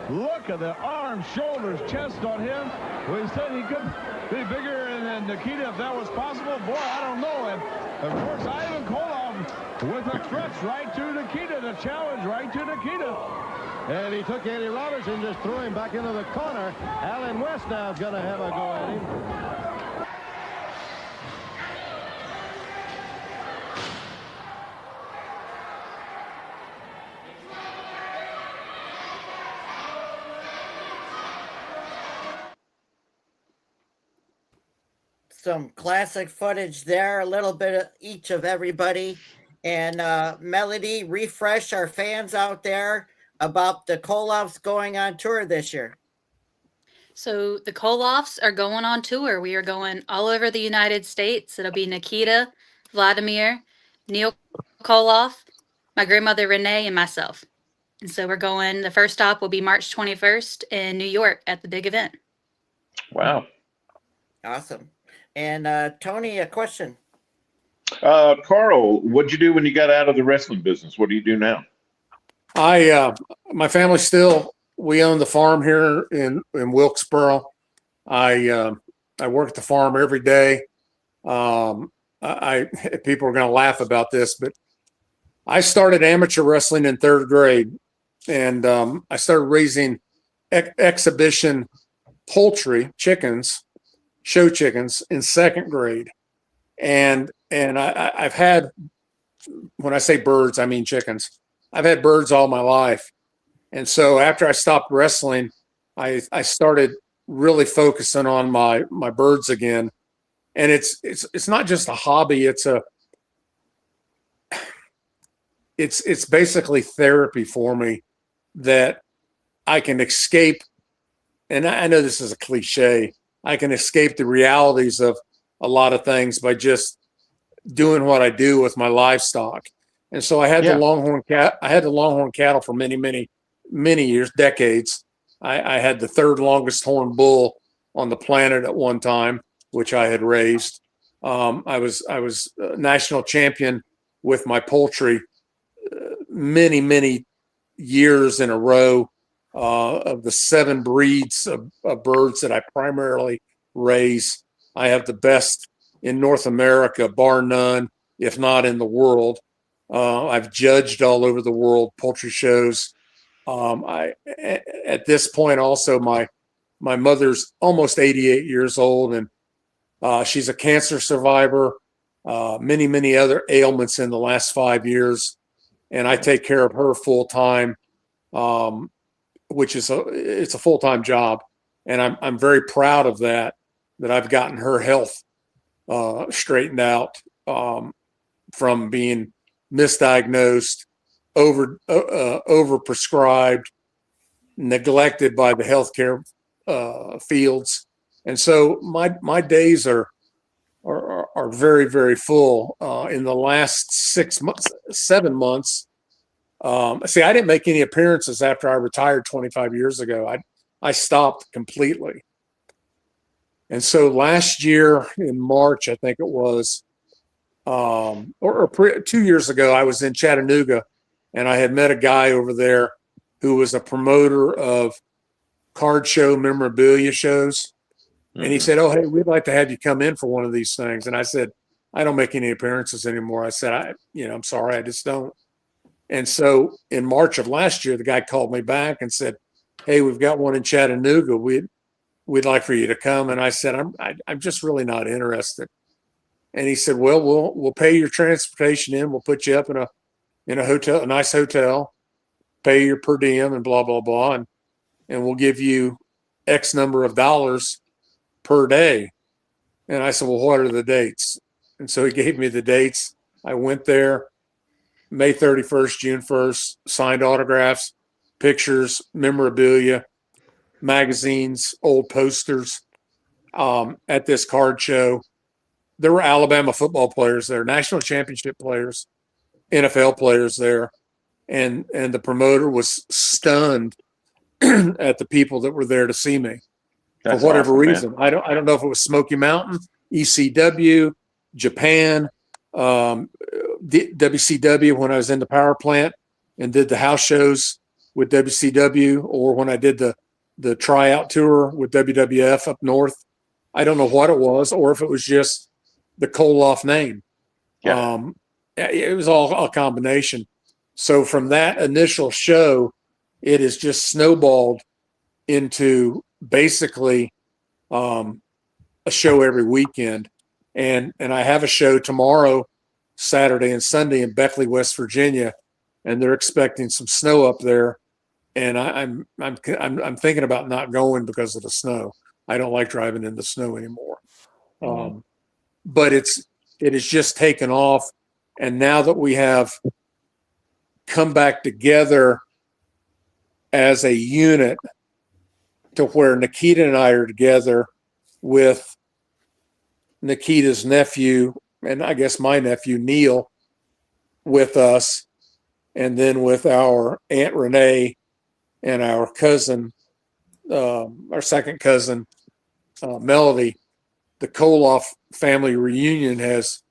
Look at the arms, shoulders, chest on him. Well, he said he could be bigger than Nikita if that was possible. Boy, I don't know. And, of course, Ivan Koloff with a threat right to Nikita, the challenge right to Nikita. And he took Eddie Roberts and just threw him back into the corner. Alan West now is going to have a go at him. Some classic footage there, a little bit of each of everybody. And Melodie, refresh our fans out there about the Koloffs going on tour this year. So the Koloffs are going on tour. We are going all over the United States. It'll be Nikita, Vladamir, Neil Koloff, my grandmother Renee, and myself. And so we're going, the first stop will be March 21st in New York at the big event. Wow. Awesome. And Tony, a question. Carl, what'd you do when you got out of the wrestling business? What do you do now? My family still, we own the farm here in Wilkesboro. I I work at the farm every day. People are going to laugh about this, but I started amateur wrestling in 3rd grade, and I started raising exhibition poultry, chickens, show chickens in 2nd grade. And I've had, when I say birds, I mean chickens. I've had birds all my life. And so after I stopped wrestling, I started really focusing on my birds again. And it's not just a hobby. It's basically therapy for me, that I can escape. And I know this is a cliche. I can escape the realities of a lot of things by just doing what I do with my livestock. And so I had the Longhorn cattle for many years, decades. I had the 3rd longest horn bull on the planet at one time, which I had raised. I was national champion with my poultry many years in a row. Of the 7 breeds of birds that I primarily raise, I have the best in North America, bar none, if not in the world. I've judged all over the world poultry shows. At this point also, my mother's almost 88 years old, and she's a cancer survivor, many other ailments in the last 5 years, and I take care of her full time, which is it's a full-time job, and I'm very proud of that I've gotten her health straightened out from being misdiagnosed, overprescribed, neglected by the healthcare fields. And so my days are very full. In the last 7 months, see, I didn't make any appearances after I retired 25 years ago. I stopped completely. And so last year in March, I think it was, 2 years ago, I was in Chattanooga, and I had met a guy over there who was a promoter of card show memorabilia shows. And he said, "Oh, hey, we'd like to have you come in for one of these things." And I said, "I don't make any appearances anymore." I said, I'm sorry, I just don't. And so in March of last year, the guy called me back and said, "Hey, we've got one in Chattanooga. We'd like for you to come." And I said, I'm just really not interested. And he said, "Well, we'll pay your transportation in. We'll put you up in a hotel, a nice hotel, pay your per diem and blah, blah, blah. And we'll give you X number of dollars per day." And I said, "Well, what are the dates?" And so he gave me the dates. I went there, May 31st, June 1st, signed autographs, pictures, memorabilia, magazines, old posters at this card show. There were Alabama football players there, national championship players, NFL players there. And the promoter was stunned at the people that were there to see me. That's for whatever awesome, reason. I don't know if it was Smoky Mountain, ECW, Japan, WCW when I was in the power plant and did the house shows with WCW, or when I did the tryout tour with WWF up north. I don't know what it was, or if it was just the Koloff name. Yeah. It was all a combination. So from that initial show, it has just snowballed into basically a show every weekend. And I have a show tomorrow, Saturday and Sunday in Beckley, West Virginia, and they're expecting some snow up there. And I'm thinking about not going because of the snow. I don't like driving in the snow anymore. But it has just taken off. And now that we have come back together as a unit to where Nikita and I are together with Nikita's nephew, and I guess my nephew, Neil, with us, and then with our Aunt Renee and our cousin, our second cousin, Melodie. The Koloff family reunion has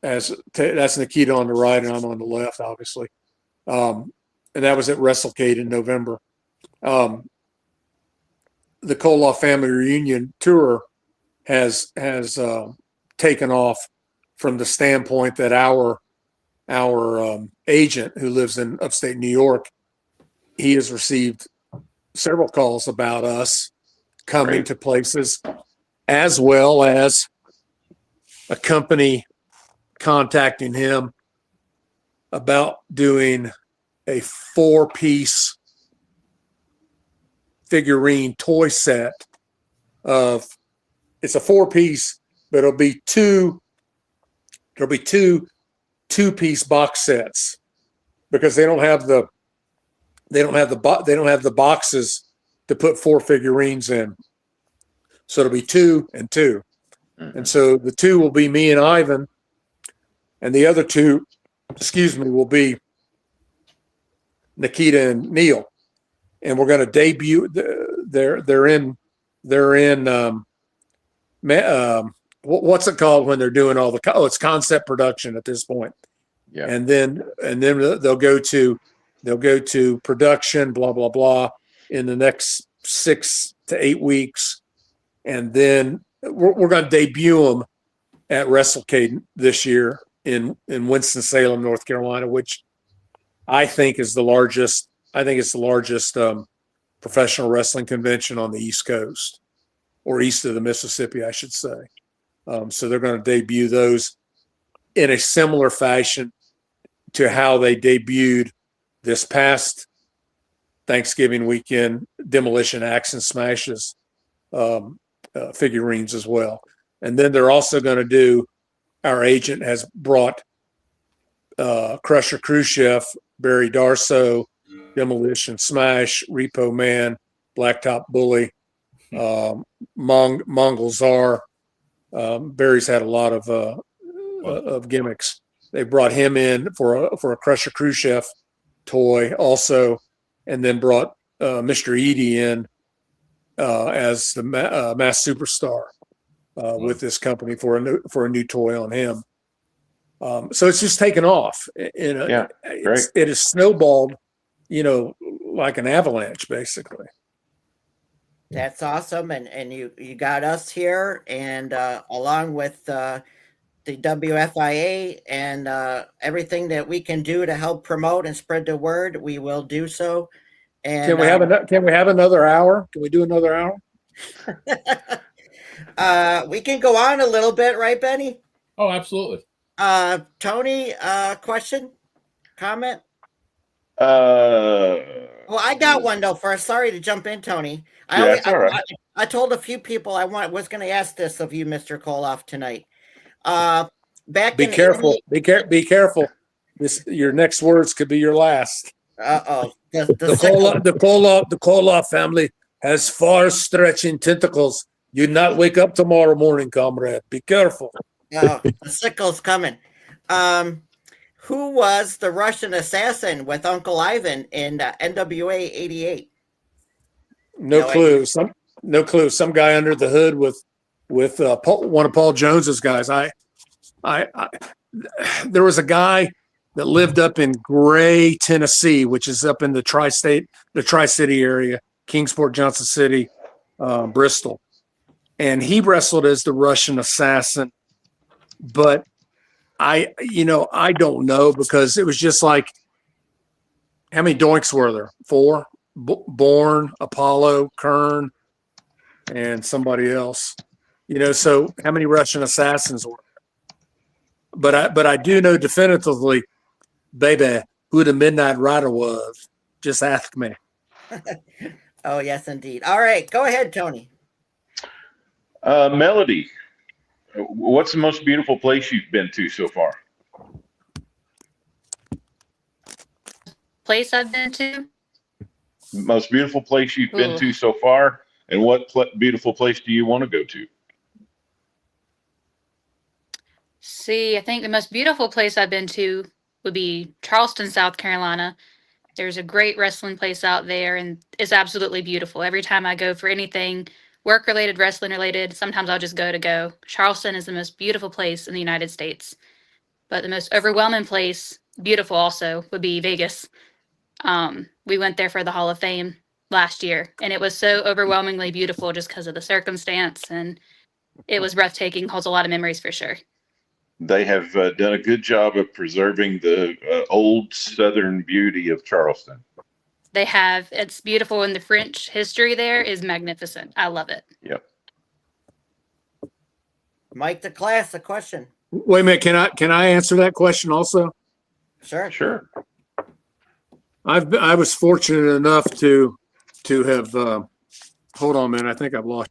that's Nikita on the right and I'm on the left, obviously. And that was at WrestleCade in November. The Koloff family reunion tour has taken off from the standpoint that our agent, who lives in upstate New York, he has received several calls about us coming to places, as well as a company contacting him about doing a 4-piece figurine toy set it's a 4-piece, but there'll be two 2-piece box sets, because they don't have the boxes to put 4 figurines in. So it'll be 2 and 2. And so the 2 will be me and Ivan, and the other 2, will be Nikita and Neil. And we're going to debut. They're in what's it called when they're doing all the? It's concept production at this point. Yeah. And then they'll go to production, blah blah blah, in the next 6 to 8 weeks, and then we're going to debut them at WrestleCade this year in Winston-Salem, North Carolina, which I think is the largest. I think it's the largest professional wrestling convention on the East Coast, or east of the Mississippi, I should say. So they're going to debut those in a similar fashion to how they debuted this past Thanksgiving weekend Demolition Axe and Smashes figurines as well. And then they're also going to do, our agent has brought Crusher Khrushchev, Barry Darso, Demolition Smash, Repo Man, Blacktop Bully, Mongol Czar. Barry's had a lot of gimmicks. They brought him in for a Crusher Khrushchev toy also, and then brought Mr. Edie in as the mass superstar with this company for a new toy on him. So it's just taken off. It has snowballed, like an avalanche, basically. That's awesome. And you got us here, and along with the WFIA and everything that we can do to help promote and spread the word, we will do so. And Can we have another hour? Can we do another hour? We can go on a little bit, right, Benny? Oh, absolutely. Tony, question, comment? Well, I got one though first. Sorry to jump in, Tony. That's all right. I told a few people was going to ask this of you, Mr. Koloff, tonight. Be careful. Be careful. Your next words could be your last. Uh-oh. The Koloff family has far-stretching tentacles. You not wake up tomorrow morning, comrade. Be careful. Oh, the sickle's coming. Who was the Russian assassin with Uncle Ivan in NWA 88? No clue. No clue. Some guy under the hood with one of Paul Jones's guys. There was a guy that lived up in Gray, Tennessee, which is up in the Tri-City area, Kingsport, Johnson City, Bristol. And he wrestled as the Russian assassin. But I don't know, because it was just like, how many doinks were there? 4? Bourne, Apollo, Kern, and somebody else. So how many Russian assassins were there? But I do know definitively, baby, who the Midnight Rider was. Just ask me. Oh, yes, indeed. All right, go ahead, Tony. Melodie, what's the most beautiful place you've been to so far? Place I've been to? Most beautiful place you've been to so far, and what beautiful place do you want to go to? See, I think the most beautiful place I've been to would be Charleston, South Carolina. There's a great wrestling place out there, and it's absolutely beautiful. Every time I go for anything work-related, wrestling-related, sometimes I'll just go. Charleston is the most beautiful place in the United States. But the most overwhelming place, beautiful also, would be Vegas. We went there for the Hall of Fame last year, and it was so overwhelmingly beautiful just because of the circumstance and it was breathtaking. Holds a lot of memories for sure. They have done a good job of preserving the old Southern beauty of Charleston. They have. It's beautiful, and the French history there is magnificent. I love it. Yep. Mike the Class, a question. Wait a minute. Can I answer that question also? Sure. Sure. I was fortunate enough to have. Hold on a minute. I think I've lost.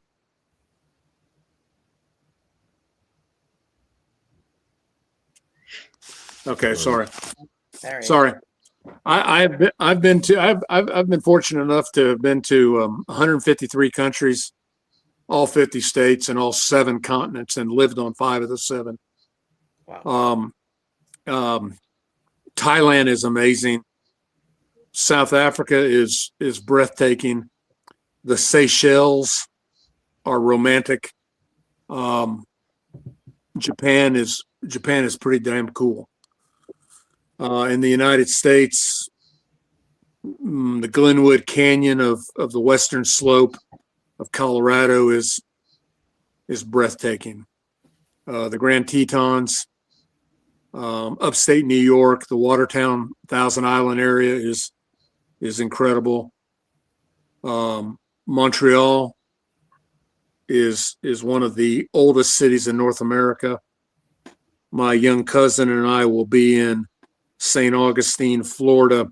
Okay, sorry. Sorry. I've been fortunate enough to have been to 153 countries, all 50 states, and all 7 continents, and lived on 5 of the 7. Wow. Thailand is amazing. South Africa is breathtaking. The Seychelles are romantic. Japan is pretty damn cool. In the United States, the Glenwood Canyon of the western slope of Colorado is breathtaking. The Grand Tetons, upstate New York, the Watertown Thousand Island area is incredible. Montreal is one of the oldest cities in North America. My young cousin and I will be in St. Augustine, Florida,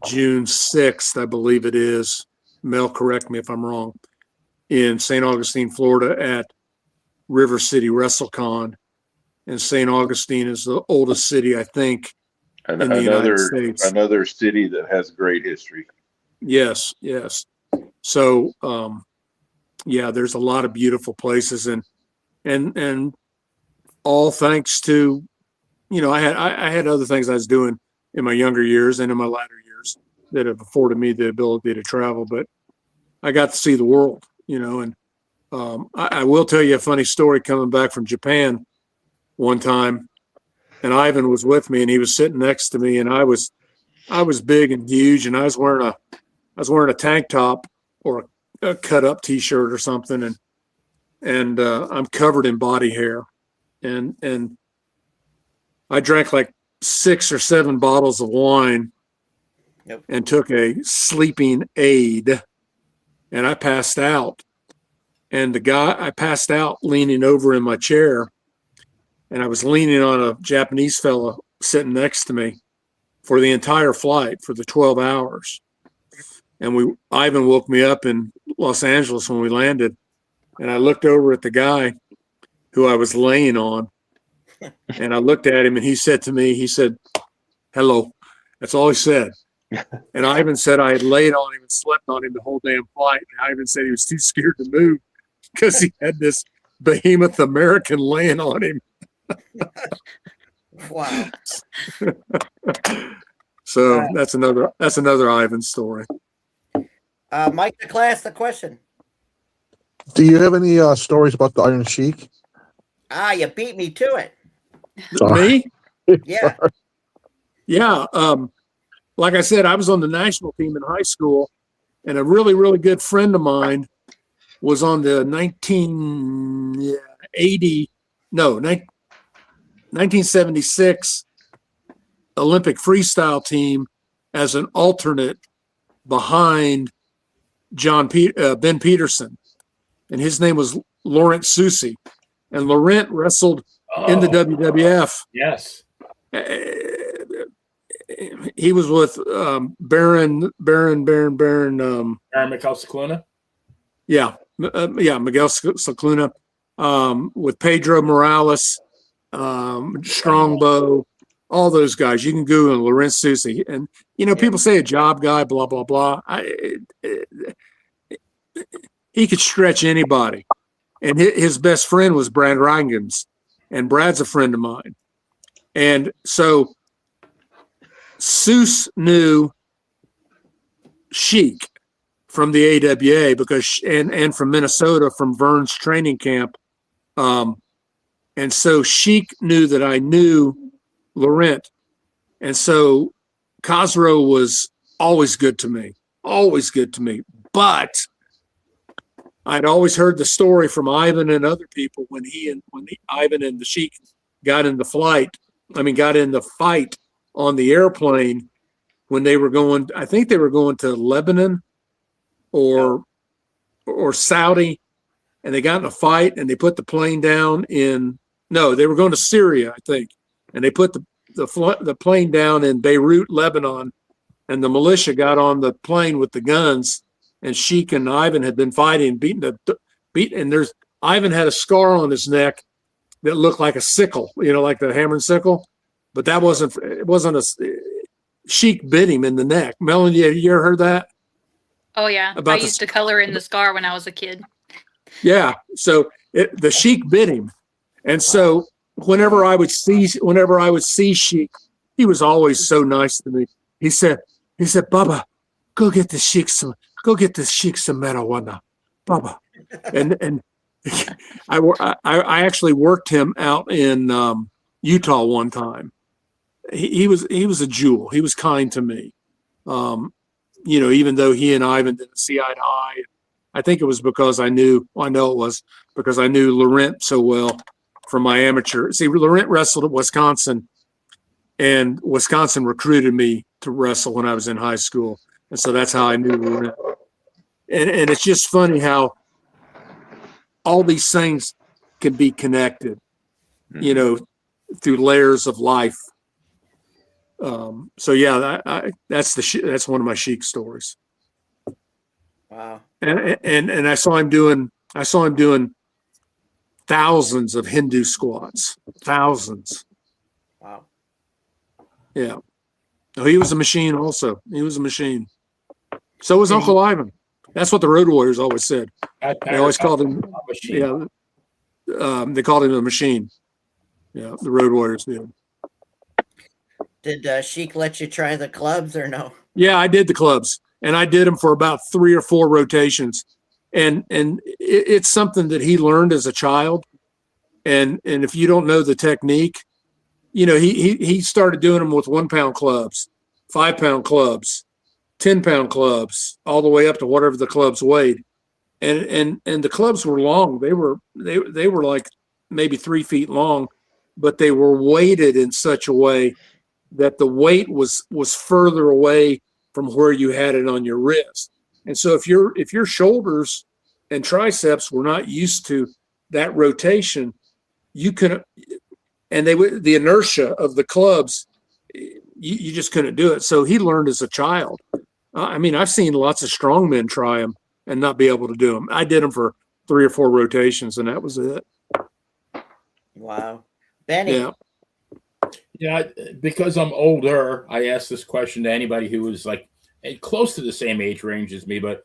June 6th, I believe it is. Mel, correct me if I'm wrong. In St. Augustine, Florida at River City WrestleCon. And St. Augustine is the oldest city, I think, in the United States. Another city that has great history. Yes. So, yeah, there's a lot of beautiful places, and all thanks to, I had other things I was doing in my younger years and in my latter years that have afforded me the ability to travel, but I got to see the world, and I will tell you a funny story coming back from Japan one time, and Ivan was with me, and he was sitting next to me, and I was big and huge, and I was wearing a tank top or a cut up t-shirt or something, and I'm covered in body hair, and I drank like 6 or 7 bottles of wine. Yep. And took a sleeping aid, and I passed out. And I passed out leaning over in my chair, and I was leaning on a Japanese fella sitting next to me for the entire flight, for the 12 hours. And Ivan woke me up in Los Angeles when we landed, and I looked over at the guy who I was laying on, and I looked at him, and he said to me, "Hello." That's all he said. And Ivan said I had laid on him and slept on him the whole damn flight. And Ivan said he was too scared to move because he had this behemoth American laying on him. Wow. So that's another Ivan story. Mike the Class, the question. Do you have any stories about the Iron Sheik? You beat me to it. Me? Yeah. Yeah. Like I said, I was on the national team in high school, and a really, really good friend of mine was on the 1976 Olympic freestyle team as an alternate behind Ben Peterson, and his name was Laurent Soucy, and Laurent wrestled in the WWF. Yes. He was with Baron Miguel Cicluna. Miguel Cicluna, with Pedro Morales, Strongbow, all those guys. You can Google Laurent Soucy, and people say a job guy, blah blah blah. He could stretch anybody, and his best friend was Brad Reingens, and Brad's a friend of mine, and so Seuss knew Sheik from the AWA because and from Minnesota from Vern's training camp, and so Sheik knew that I knew Laurent, and so Cosro was always good to me, but I'd always heard the story from Ivan and other people when Ivan and the Sheik got in the fight on the airplane when they were going, I think they were going to Lebanon or Saudi, and they got in a fight and they put the plane down they were going to Syria, I think. And they put the plane down in Beirut, Lebanon, and the militia got on the plane with the guns, and Sheik and Ivan had been fighting, and Ivan had a scar on his neck that looked like a sickle, like the hammer and sickle, but it wasn't Sheik bit him in the neck. Melanie, have you ever heard that? Oh yeah, I used to color in the scar when I was a kid. Yeah, so the Sheik bit him, and so whenever I would see Sheik, he was always so nice to me. He said, "Baba, go get the Sheik some marijuana, Baba." And I actually worked him out in Utah one time. He was a jewel. He was kind to me. Even though he and Ivan didn't see eye to eye, I think it was because I know it was because I knew Laurent so well from my amateur. See, Laurent wrestled at Wisconsin, and Wisconsin recruited me to wrestle when I was in high school. And so that's how I knew Laurent. And it's just funny how all these things can be connected, through layers of life. So yeah, that's one of my Sheik stories. Wow. And I saw him doing thousands of Hindu squats, thousands. Wow. Yeah. No, he was a machine also. He was a machine. So was Uncle Ivan. That's what the Road Warriors always said. They always called him a machine. Yeah. They called him a machine. Yeah, the Road Warriors did. Did Sheik let you try the clubs or no? Yeah, I did the clubs, and I did them for about 3 or 4 rotations, and it's something that he learned as a child, and if you don't know the technique, he started doing them with 1 pound clubs, 5 pound clubs, 10 pound clubs, all the way up to whatever the clubs weighed, and the clubs were long. They were like maybe 3 feet long, but they were weighted in such a way that the weight was further away from where you had it on your wrist. And so if your shoulders and triceps were not used to that rotation, you couldn't, and the inertia of the clubs, you just couldn't do it. So he learned as a child. I've seen lots of strong men try them and not be able to do them. I did them for 3 or 4 rotations, and that was it. Wow. Benny. Yeah. Yeah, because I'm older, I asked this question to anybody who was like close to the same age range as me. But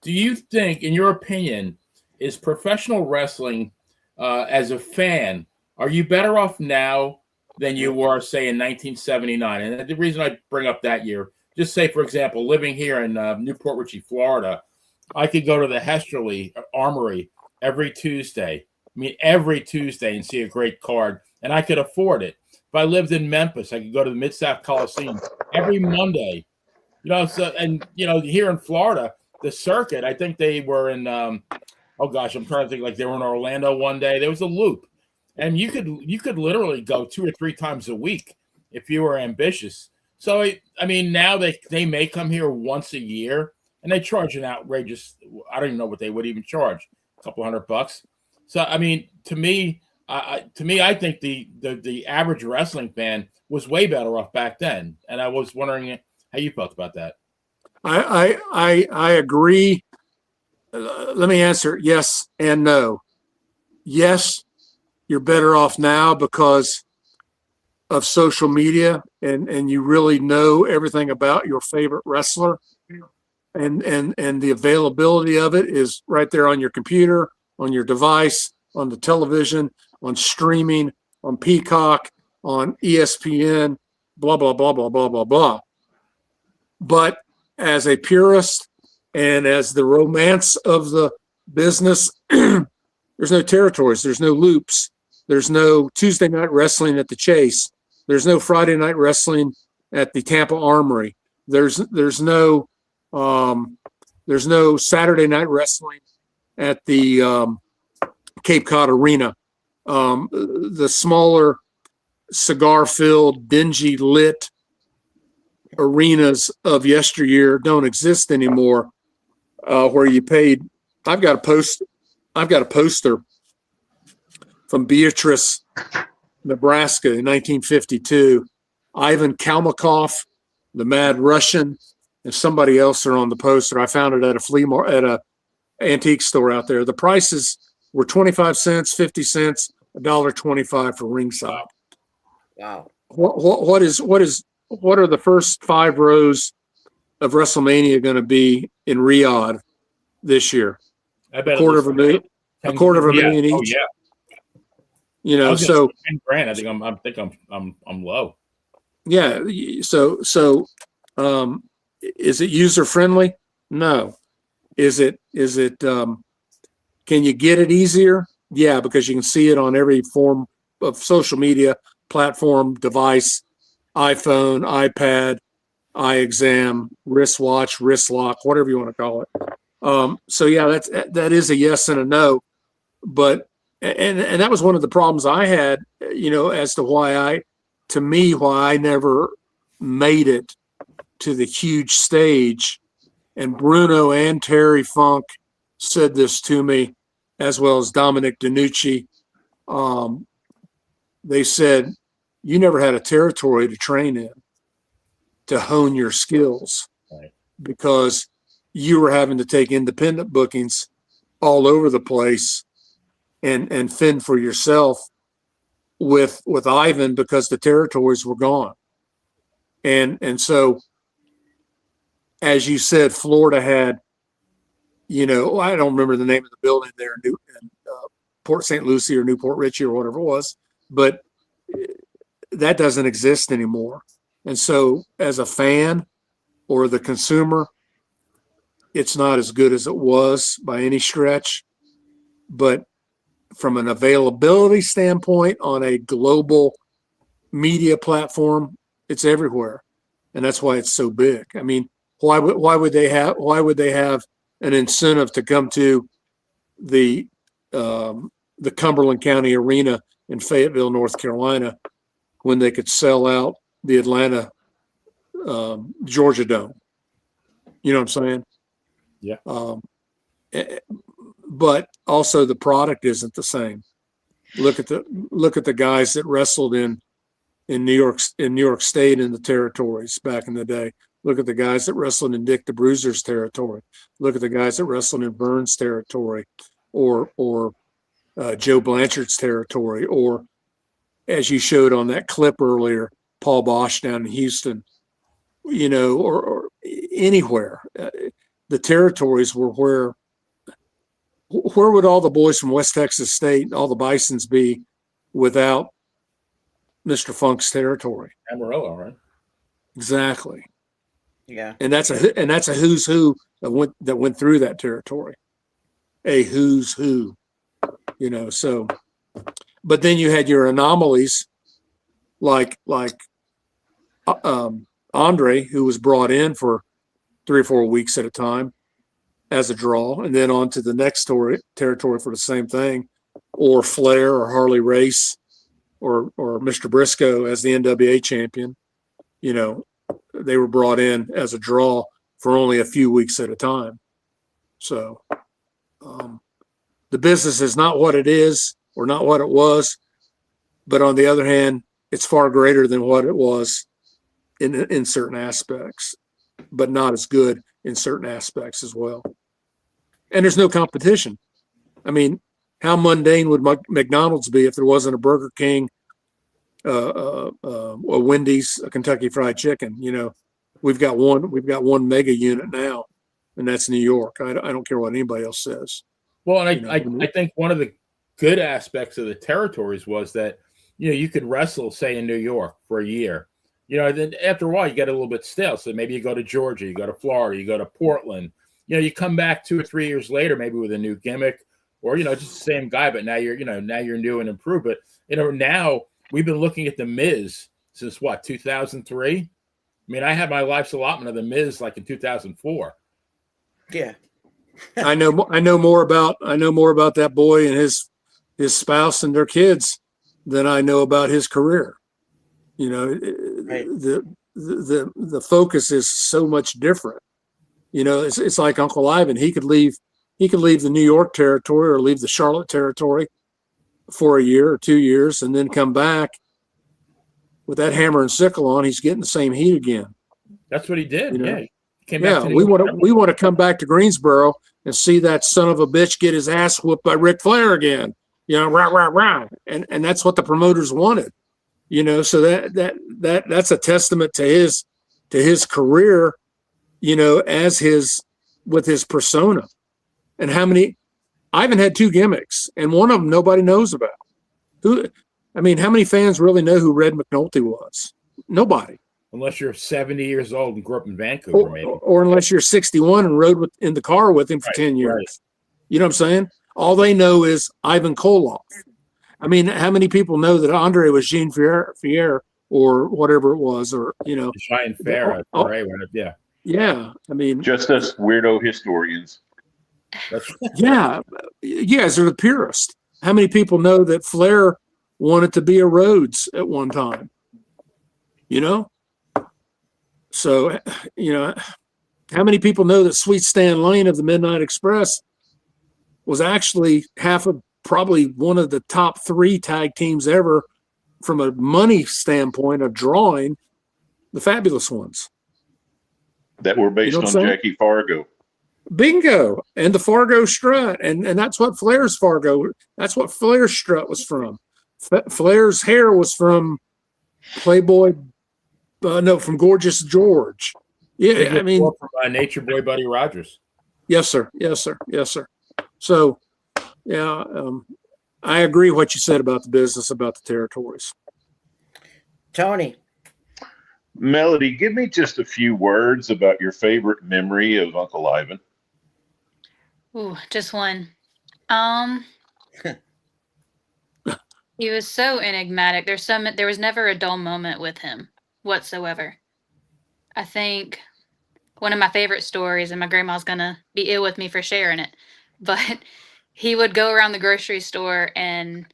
do you think, in your opinion, is professional wrestling, as a fan, are you better off now than you were, say, in 1979? And the reason I bring up that year, just say, for example, living here in Newport Richey, Florida, I could go to the Hesterly Armory every Tuesday. Every Tuesday and see a great card, and I could afford it. If I lived in Memphis, I could go to the Mid-South Coliseum every Monday. Here in Florida, the circuit, I think they were in, I'm trying to think, like they were in Orlando one day. There was a loop. And you could literally go 2 or 3 times a week if you were ambitious. So, now they may come here once a year, and they charge an outrageous, I don't even know what they would even charge, a couple $100. So, to me, I think the average wrestling fan was way better off back then, and I was wondering how you felt about that. I agree. Let me answer yes and no. Yes, you're better off now because of social media, and you really know everything about your favorite wrestler, and the availability of it is right there on your computer, on your device, on the television, on streaming, on Peacock, on ESPN, blah, blah, blah, blah, blah, blah, blah. But as a purist and as the romance of the business, there's no territories, there's no loops, there's no Tuesday night wrestling at the Chase, there's no Friday night wrestling at the Tampa Armory, there's no Saturday night wrestling at the Cape Cod Arena. The smaller, cigar-filled, dingy lit arenas of yesteryear don't exist anymore, where you paid. I've got a poster from Beatrice, Nebraska in 1952. Ivan Koloff, the Mad Russian, and somebody else are on the poster. I found it at a flea market, at a antique store out there. The prices were 25 cents, 50 cents, $1.25 for ringside. Wow. What are the first 5 rows of WrestleMania going to be in Riyadh this year? I bet a quarter of a million each. Oh, yeah. You know, so 10 grand. I think I'm low. Yeah. So is it user friendly? No. Is it can you get it easier? Yeah, because you can see it on every form of social media platform, device, iPhone, iPad, eye exam, wristwatch, wrist lock, whatever you want to call it. So yeah, that is a yes and a no, but and that was one of the problems I had, you know, as to why I never made it to the huge stage. And Bruno and Terry Funk said this to me, as well as Dominic DiNucci. They said, you never had a territory to train in, to hone your skills, right, because you were having to take independent bookings all over the place and fend for yourself with Ivan, because the territories were gone. And so, as you said, Florida had, you know, I don't remember the name of the building there in Port St. Lucie or Newport Richey or whatever it was, but that doesn't exist anymore. And so as a fan or the consumer, it's not as good as it was by any stretch. But from an availability standpoint on a global media platform, it's everywhere. And that's why it's so big. I mean, why would they have an incentive to come to the Cumberland County Arena in Fayetteville, North Carolina, when they could sell out the Atlanta, Georgia Dome? You know what I'm saying? Yeah. But also the product isn't the same. Look at the guys that wrestled in New York State in the territories back in the day. Look at the guys that wrestled in Dick the Bruiser's territory. Look at the guys that wrestled in Vern's territory, or Joe Blanchard's territory, or, as you showed on that clip earlier, Paul Bosch down in Houston, you know, or anywhere. The territories were where would all the boys from West Texas State, all the Bisons, be without Mr. Funk's territory? Amarillo, right? Exactly. Yeah. And that's a who's who that went through that territory. A who's who, you know. So, but then you had your anomalies, like Andre, who was brought in for 3 or 4 weeks at a time as a draw, and then on to the next territory for the same thing, or Flair or Harley Race or Mr. Briscoe as the NWA champion. You know, they were brought in as a draw for only a few weeks at a time. So the business is not what it is or not what it was, but on the other hand, it's far greater than what it was in certain aspects, but not as good in certain aspects as well. And there's no competition. I mean, how mundane would McDonald's be if there wasn't a Burger King, a Wendy's, a Kentucky Fried Chicken? You know, we've got one mega unit now, and that's New York. I don't care what anybody else says. Well, and I think one of the good aspects of the territories was that, you know, you could wrestle, say, in New York for a year. You know, then after a while, you get a little bit stale. So maybe you go to Georgia, you go to Florida, you go to Portland. You know, you come back 2 or 3 years later, maybe with a new gimmick, or, you know, just the same guy, but now you're new and improved. But, you know, now we've been looking at The Miz since what, 2003? I mean, I had my life's allotment of The Miz like in 2004. Yeah. I know more about that boy and his spouse and their kids than I know about his career. You know, Right. the focus is so much different. You know, it's like Uncle Ivan. He could leave the New York territory or leave the Charlotte territory for a year or 2 years and then come back with that hammer and sickle on. He's getting the same heat again. That's what he did. You know? Yeah. He came back to New we York. want to come back to Greensboro and see that son of a bitch get his ass whooped by Ric Flair again. You know, rah rah rah, and that's what the promoters wanted. You know, so that's a testament to his career. You know, with his persona, and how many. Ivan had 2 gimmicks, and one of them nobody knows about. How many fans really know who Red McNulty was? Nobody. Unless you're 70 years old and grew up in Vancouver, maybe. Or unless you're 61 and rode in the car with him for 10 years. Right. You know what I'm saying? All they know is Ivan Koloff. I mean, how many people know that Andre was Jean Fier or whatever it was, or, you know. Jean Fier, yeah. Yeah. I mean. Just us weirdo historians. Yeah. Yes, they're the purist. How many people know that Flair wanted to be a Rhodes at one time? You know? So, you know, how many people know that Sweet Stan Lane of the Midnight Express was actually probably one of the top 3 tag teams ever from a money standpoint of drawing the Fabulous Ones? That were based on Jackie Fargo. Bingo. And the Fargo strut. And that's what Flair's strut was from. Flair's hair was from Playboy. From Gorgeous George. Yeah, I mean, from Nature Boy Buddy Rogers. Yes, sir. So, yeah, I agree what you said about the business, about the territories. Tony. Melody, give me just a few words about your favorite memory of Uncle Ivan. Ooh, just one. He was so enigmatic. There was never a dull moment with him whatsoever. I think one of my favorite stories, and my grandma's gonna be ill with me for sharing it, but he would go around the grocery store and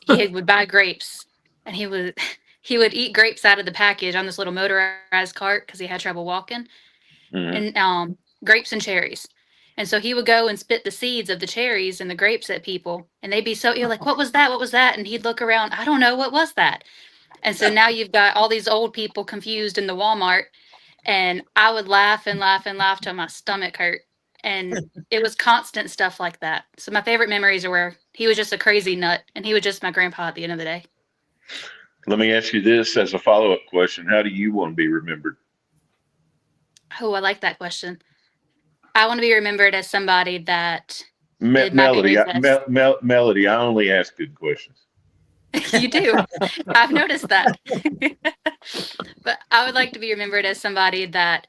he would buy grapes, and he would eat grapes out of the package on this little motorized cart because he had trouble walking, and grapes and cherries. And so he would go and spit the seeds of the cherries and the grapes at people, and they'd be so ill, like, what was that? What was that? And he'd look around, I don't know, what was that? And so now you've got all these old people confused in the Walmart, and I would laugh and laugh and laugh till my stomach hurt. And it was constant stuff like that. So my favorite memories are where he was just a crazy nut, and he was just my grandpa at the end of the day. Let me ask you this as a follow-up question. How do you want to be remembered? Oh, I like that question. I want to be remembered as somebody that Melody, I only ask good questions. You do. I've noticed that. But I would like to be remembered as somebody that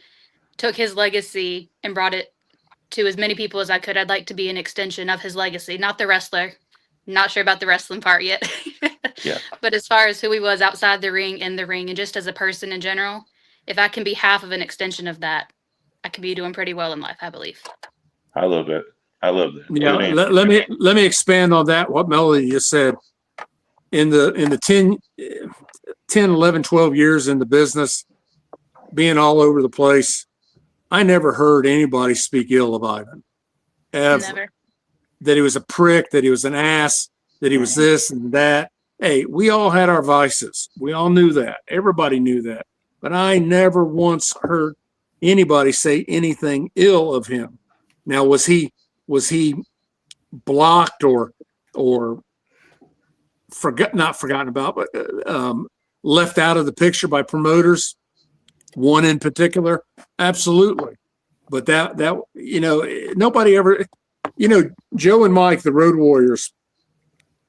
took his legacy and brought it to as many people as I could. I'd like to be an extension of his legacy, not the wrestler. Not sure about the wrestling part yet. Yeah. But as far as who he was outside the ring, in the ring, and just as a person in general, if I can be half of an extension of that, I could be doing pretty well in life, I believe. I love it. I love that. Yeah, let me expand on that. What Melody just said. In the 10, 11, 12 years in the business, being all over the place, I never heard anybody speak ill of Ivan. Ever. Never. That he was a prick, that he was an ass, that he was this and that. Hey, we all had our vices. We all knew that. Everybody knew that. But I never once heard anybody say anything ill of him. Now, was he blocked or not forgotten about, but left out of the picture by promoters? One in particular, absolutely. But that nobody ever, Joe and Mike, the Road Warriors,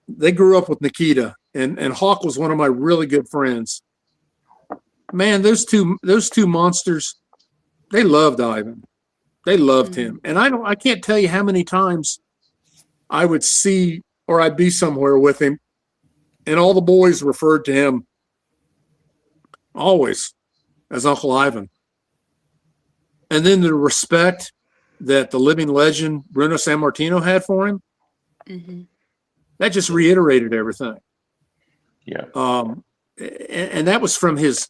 they grew up with Nikita, and Hawk was one of my really good friends. Man, those two monsters, they loved Ivan. They loved him. And I can't tell you how many times I would see, or I'd be somewhere with him, and all the boys referred to him always as Uncle Ivan. And then the respect that the living legend Bruno Sammartino had for him, that just reiterated everything. Yeah. And that was from his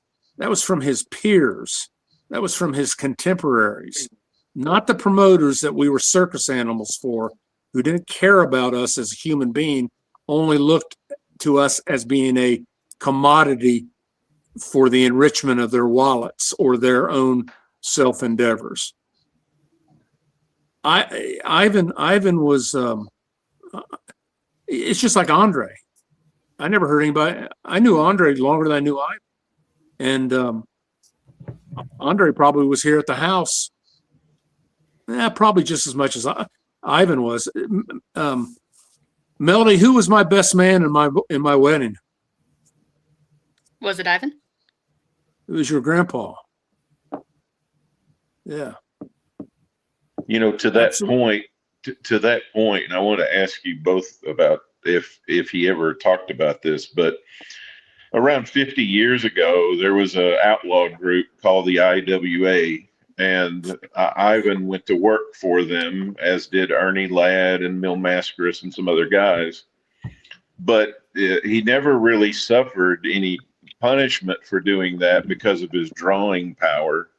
peers. That was from his contemporaries, not the promoters that we were circus animals for, who didn't care about us as a human being, only looked to us as being a commodity for the enrichment of their wallets or their own self endeavors. Ivan was, it's just like Andre. I never heard anybody. I knew Andre longer than I knew Ivan. And Andre probably was here at the house. Probably just as much as Ivan was. Melody, who was my best man in my wedding? Was it Ivan? It was your grandpa. Yeah. You know, to that Absolutely. point, to that point, and I want to ask you both about if he ever talked about this, but around 50 years ago, there was an outlaw group called the IWA, and Ivan went to work for them, as did Ernie Ladd and Mil Mascaris and some other guys. But he never really suffered any punishment for doing that because of his drawing power.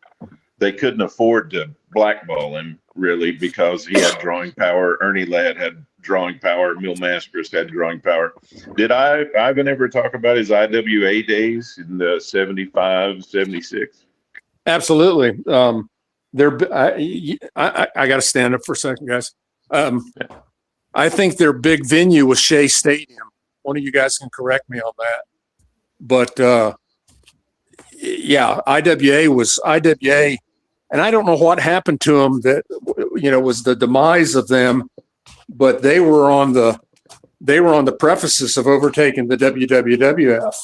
They couldn't afford to blackball him, really, because he had drawing power. Ernie Ladd had drawing power. Mil Mascaris had drawing power. Did Ivan ever talk about his IWA days in the 75, 76? Absolutely. I got to stand up for a second, guys. I think their big venue was Shea Stadium. One of you guys can correct me on that. But yeah, IWA was IWA. And I don't know what happened to them that, was the demise of them, but they were on the prefaces of overtaking the WWWF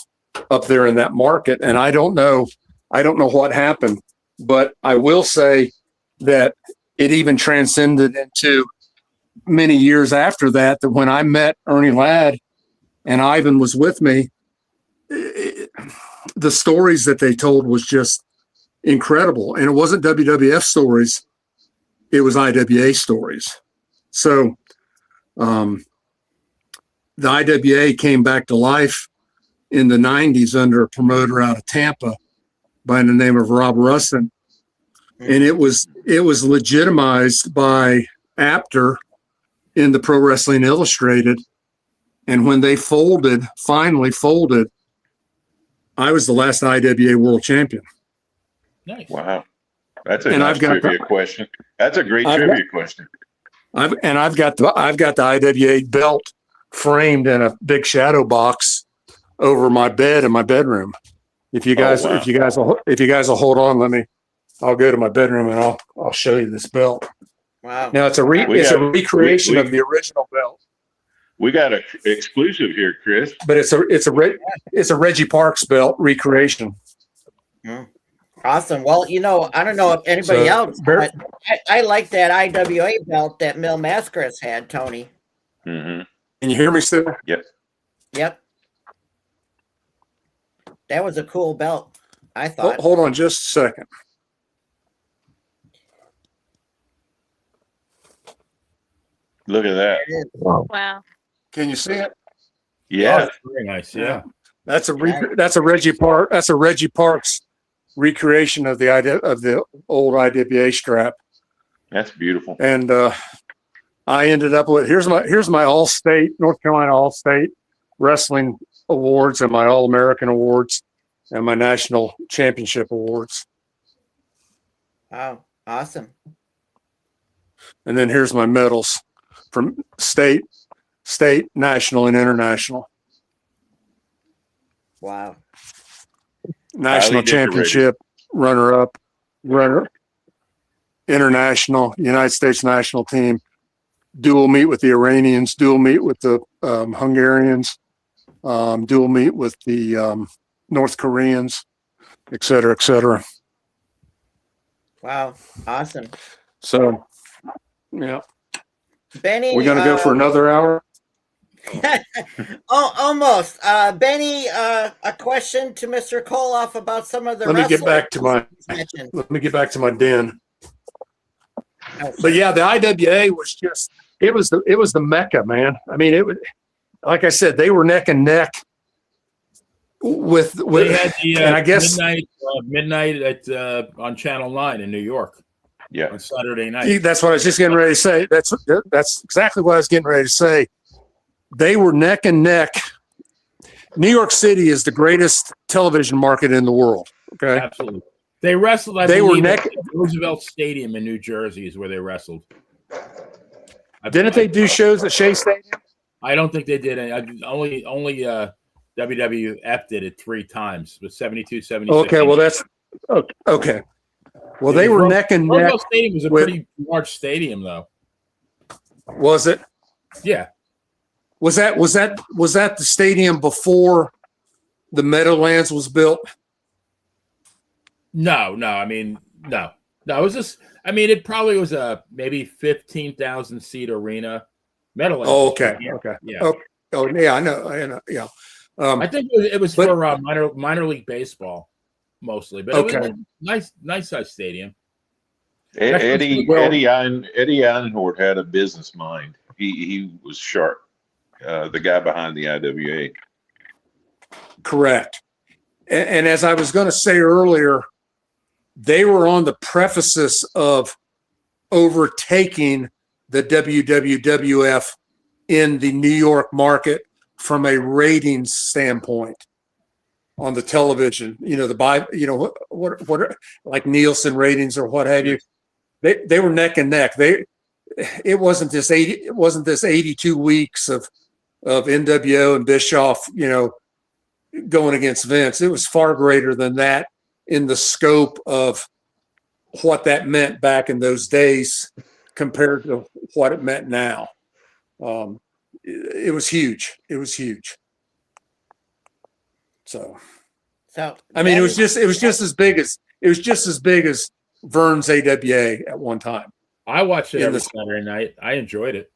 up there in that market. And I don't know what happened, but I will say that it even transcended into many years after that when I met Ernie Ladd and Ivan was with me, the stories that they told was just incredible. And it wasn't WWF stories. It was IWA stories. So the IWA came back to life in the 90s under a promoter out of Tampa by the name of Rob Russin. And it was legitimized by Apter in the Pro Wrestling Illustrated. And when they finally folded, I was the last IWA world champion. Nice. Wow. That's a nice trivia question. That's a great trivia question. I've got the IWA belt framed in a big shadow box over my bed in my bedroom. If you guys will hold on, I'll go to my bedroom and I'll show you this belt. Wow. Now it's a recreation of the original belt. We got an exclusive here, Chris. But it's a Reggie Parks belt recreation. Awesome. Well, I don't know if anybody else, but I like that IWA belt that Mil Mascaris had, Tony. Mm-hmm. Can you hear me still? Yep. That was a cool belt, I thought. Hold on just a second. Look at that. Wow. Can you see it? Yeah. Oh, very nice. Yeah. That's a Reggie Parks recreation of the old IWA strap. That's beautiful. And I ended up with here's my All-State North Carolina All-State Wrestling Awards and my All-American Awards and my National Championship Awards. Wow, awesome. And then here's my medals from state, national, and international. Wow. National championship, runner, international, United States national team, dual meet with the Iranians, dual meet with the Hungarians, dual meet with the North Koreans, et cetera, et cetera. Wow, awesome. So, yeah. Benny, we're going to go for another hour. Almost. Benny, a question to Mr. Koloff about some of the Let me get back to my den. But yeah, the IWA was just it was the mecca, man. I mean, it was, like I said, they were neck and neck with They had the and I guess midnight at on Channel 9 in New York. Yeah, on Saturday night. that's what I was just getting ready to say. That's exactly what I was getting ready to say. They were neck and neck. New York City is the greatest television market in the world. Okay, Absolutely. They wrestled. I They were believe, neck- at Roosevelt Stadium in New Jersey is where they wrestled. didn't they do shows at Shea Stadium? I don't think they did any. Only WWF did it 3 times with 72, 76. Okay, well that's okay. Well, they were neck and neck. Roosevelt Stadium was a with- pretty large stadium, though. Was it? Yeah. Was that the stadium before the Meadowlands was built? No. I mean, no. It was just. I mean, it probably was a maybe 15,000 seat arena. Meadowlands. Oh, okay, Yeah. okay. Yeah. Oh, yeah, I know. Yeah. I think it was but- for minor league baseball mostly, but it was a nice size stadium. Eddie Well- Einhorn had a business mind. He was sharp. The guy behind the IWA. Correct. And as I was going to say earlier, they were on the precipice of overtaking the WWWF in the New York market from a ratings standpoint on the television. You know, what like Nielsen ratings or what have you. They were neck and neck. It wasn't this 82 weeks of NWO and Bischoff, going against Vince. It was far greater than that in the scope of what that meant back in those days compared to what it meant now. It was huge. It was huge. So I mean, it was just as big as Vern's AWA at one time. I watched it every Saturday night. I enjoyed it.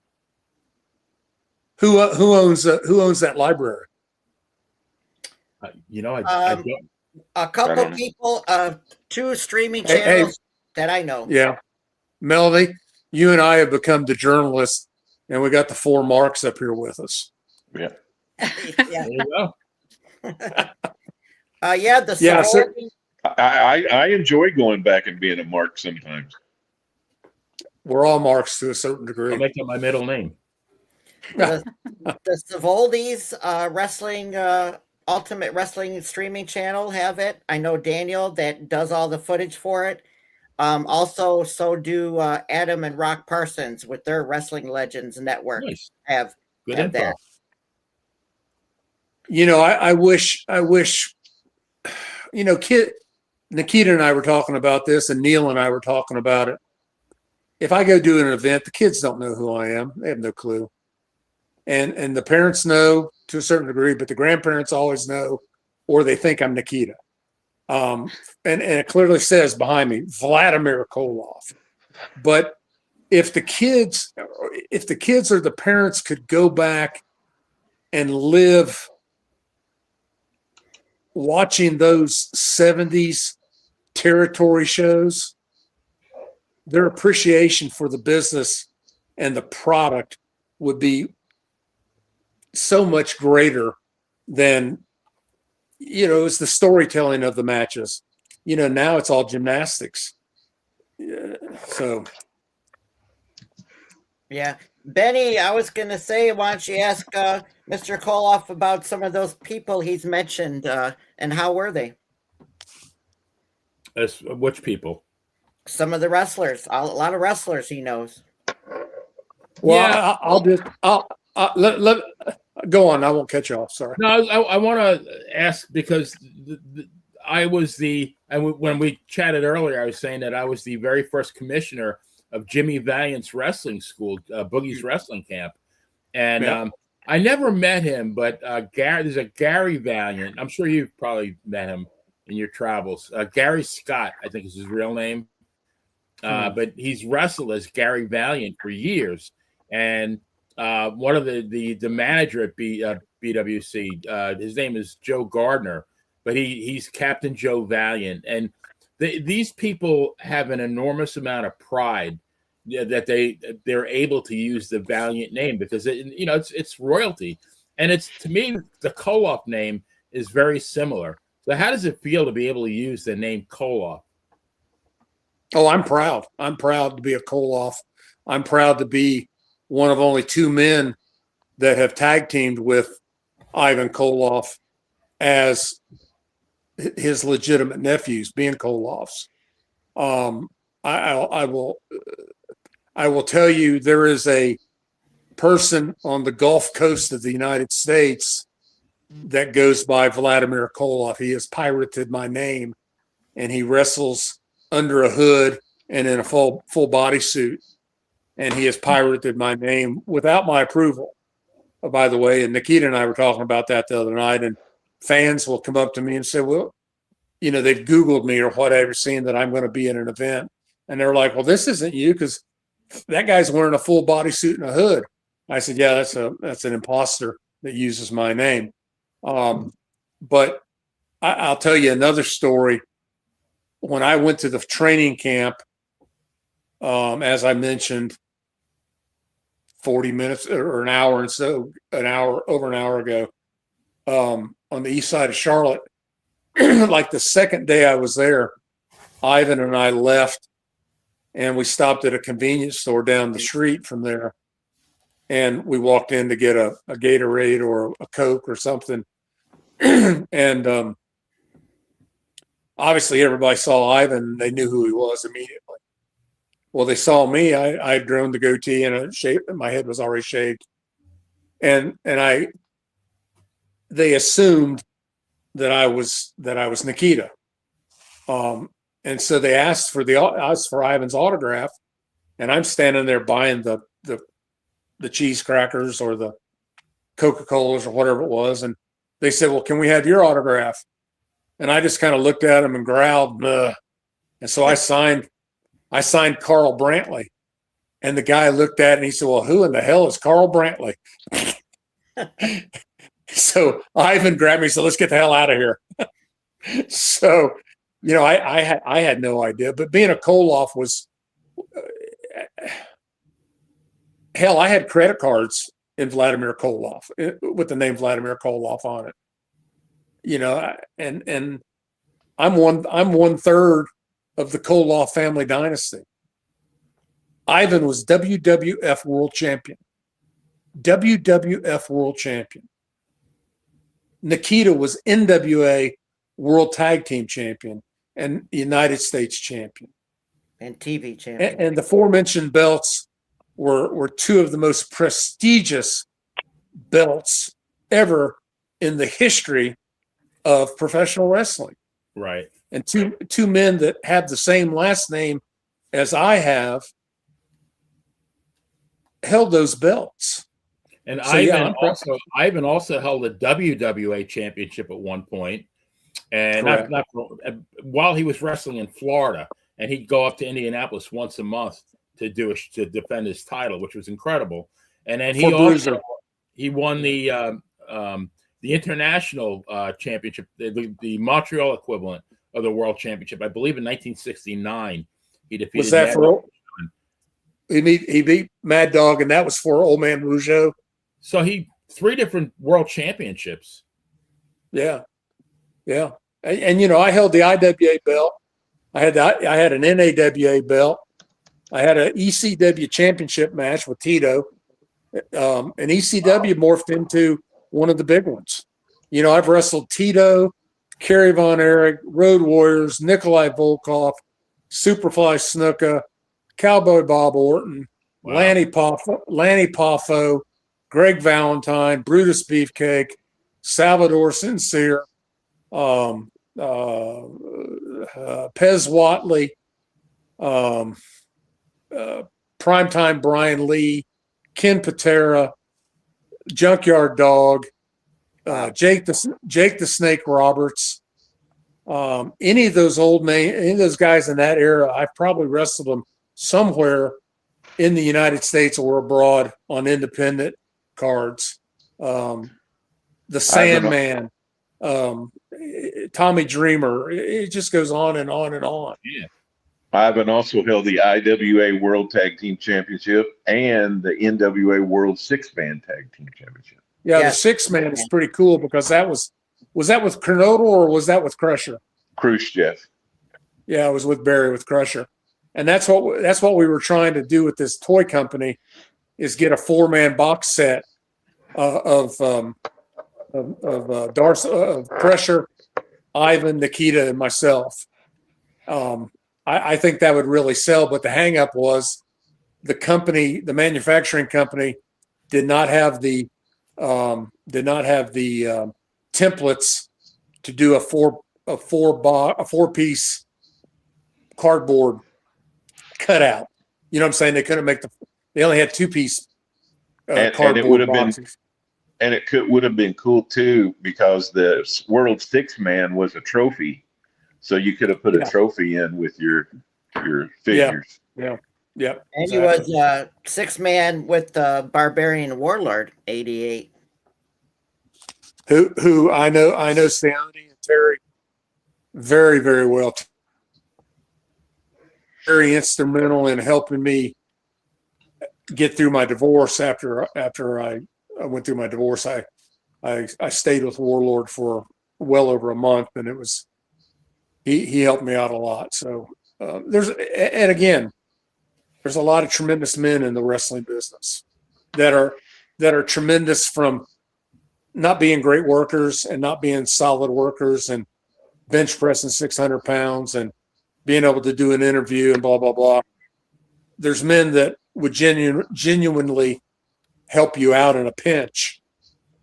Who owns that library? I don't. A couple people, 2 streaming channels that I know. Yeah, Melody, you and I have become the journalists, and we got the 4 marks up here with us. Yeah. There you go. I enjoy going back and being a mark sometimes. We're all marks to a certain degree. I'll make that my middle name. The Savoldi's wrestling Ultimate Wrestling streaming channel have it. I know Daniel that does all the footage for it. Also, so do Adam and Rock Parsons with their Wrestling Legends Network. Nice. Have Good have info. that. I wish, Nikita and I were talking about this, and Neil and I were talking about it. If I go do an event, the kids don't know who I am. They have no clue. And the parents know to a certain degree, but the grandparents always know, or they think I'm Nikita. And it clearly says behind me, Vladamir Koloff. But if the kids or the parents could go back and live watching those 70s territory shows, their appreciation for the business and the product would be so much greater than, it's the storytelling of the matches. Now it's all gymnastics. So. Yeah. Benny, I was going to say, why don't you ask Mr. Koloff about some of those people he's mentioned and how were they? Which people? Some of the wrestlers, a lot of wrestlers he knows. Well, Yeah. I'll let go on. I won't cut you off. Sorry. No, I want to ask because when we chatted earlier, I was saying that I was the very first commissioner of Jimmy Valiant's wrestling school, Boogie's Wrestling Camp. And I never met him, but there's a Gary Valiant. I'm sure you've probably met him in your travels. Gary Scott, I think is his real name. But he's wrestled as Gary Valiant for years. And one of the manager at BWC, his name is Joe Gardner, but he's Captain Joe Valiant. And these people have an enormous amount of pride yeah, that they're able to use the Valiant name because it's royalty, and it's, to me, the Koloff name is very similar. So how does it feel to be able to use the name Koloff? Oh, I'm proud. I'm proud to be a Koloff. I'm proud to be one of only two men that have tag teamed with Ivan Koloff as his legitimate nephews, being Koloffs. I will tell you, there is a person on the Gulf Coast of the United States that goes by Vladamir Koloff. He has pirated my name, and he wrestles under a hood and in a full body suit, and he has pirated my name without my approval, by the way. And Nikita and I were talking about that the other night, and fans will come up to me and say, well, they've Googled me or whatever, seeing that I'm going to be in an event. And they're like, well, this isn't you, because that guy's wearing a full body suit and a hood. I said, yeah, that's an imposter that uses my name. But I'll tell you another story. When I went to the training camp, as I mentioned, 40 minutes or an hour over an hour ago, on the east side of Charlotte, like the second day I was there, Ivan and I left, and we stopped at a convenience store down the street from there, and we walked in to get a Gatorade or a Coke or something. And obviously everybody saw Ivan, and they knew who he was immediately. Well, they saw me. I had grown the goatee and my head was already shaved, and they assumed that I was Nikita. And so they asked for Ivan's autograph, and I'm standing there buying the cheese crackers or the Coca-Colas or whatever it was, and they said, well, can we have your autograph? And I just kind of looked at him and growled, ugh. And so I signed Carl Brantley, and the guy looked at it and he said, well, who in the hell is Carl Brantley? So Ivan grabbed me and said, let's get the hell out of here. So, I had no idea, but being a Koloff was, hell, I had credit cards in Vladimir Koloff with the name Vladimir Koloff on it, and I'm one third of the Koloff family dynasty. Ivan was WWF World Champion. WWF World Champion. Nikita was NWA World Tag Team Champion and United States Champion. And TV champion. And the aforementioned belts were two of the most prestigious belts ever in the history of professional wrestling. Right. And two men that have the same last name as I have held those belts. And So, Ivan also held a WWA championship at one point, and while he was wrestling in Florida, and he'd go up to Indianapolis once a month to defend his title, which was incredible. And then he won the international championship, the Montreal equivalent of the World Championship, I believe, in 1969. He defeated. Was that for? He beat Mad Dog, and that was for Old Man Rougeau. So 3 different world championships. Yeah. And I held the IWA belt. I had an NAWA belt. I had an ECW championship match with Tito. And ECW morphed into one of the big ones. I've wrestled Tito, Kerry Von Erich, Road Warriors, Nikolai Volkov, Superfly Snuka, Cowboy Bob Orton, wow, Lanny Poffo, Greg Valentine, Brutus Beefcake, Salvador Sincere, Pez Watley, Primetime Brian Lee, Ken Patera, Junkyard Dog, Jake the Snake Roberts. Any of those any of those guys in that era, I've probably wrestled them somewhere in the United States or abroad on independent cards. The Sandman, Tommy Dreamer. It just goes on and on and on. Yeah. Ivan also held the IWA World Tag Team Championship and the NWA World Six-Man Tag Team Championship. Yeah, Yeah. the 6-man is pretty cool because that was that with Kernodle or was that with Crusher? Khrushchev. Yeah, it was with Barry with Crusher, and that's what we were trying to do with this toy company, is get a 4-man box set of Crusher, Ivan, Nikita, and myself. I think that would really sell, but the hang up was the manufacturing company did not have the templates to do a four-piece cardboard cutout. You know what I'm saying? They couldn't make they only had 2-piece cardboard and it would have boxes. And it would have been cool too, because the World Six-Man was a trophy, so you could have put a trophy in with your figures. Yeah. And he was 6-man with the Barbarian Warlord, 88. Who I know Stanley and Terry very, very well. Very instrumental in helping me get through my divorce. After I went through my divorce, I stayed with Warlord for well over a month, and it was he helped me out a lot. So there's a lot of tremendous men in the wrestling business that are tremendous, from not being great workers and not being solid workers and bench pressing 600 pounds and being able to do an interview and blah, blah, blah. There's men that would genuinely help you out in a pinch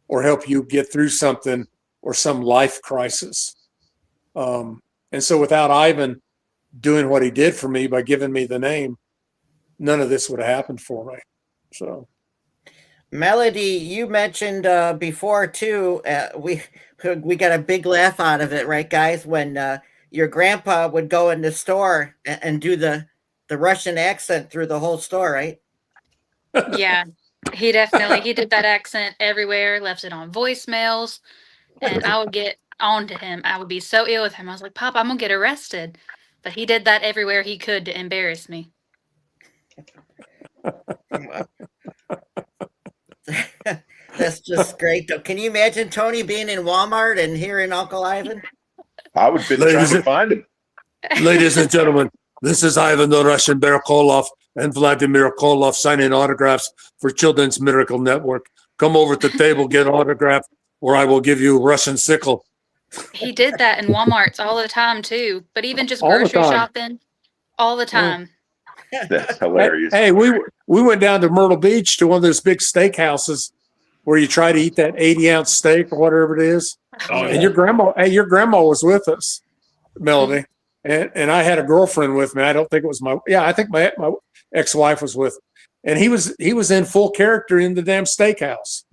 or help you get through something or some life crisis. And so without Ivan doing what he did for me by giving me the name, none of this would have happened for me. So, Melody, you mentioned before too. We got a big laugh out of it, right, guys? When your grandpa would go in the store and do the Russian accent through the whole store, right? Yeah, he did that accent everywhere, left it on voicemails, and I would get on to him. I would be so ill with him. I was like, Pop, I'm gonna get arrested. But he did that everywhere he could to embarrass me. That's just great, though. Can you imagine Tony being in Walmart and hearing Uncle Ivan? I would be trying to find him. Ladies and gentlemen, this is Ivan the Russian Bear Koloff and Vladimir Koloff signing autographs for Children's Miracle Network. Come over to the table, get an autograph, or I will give you Russian sickle. He did that in Walmarts all the time too, but even just grocery shopping, all the time. That's hilarious. Hey, we went down to Myrtle Beach to one of those big steakhouses where you try to eat that 80-ounce steak or whatever it is. Oh, and your grandma was with us, Melody, and I had a girlfriend with me. I don't think it was I think my ex-wife was with, and he was in full character in the damn steakhouse.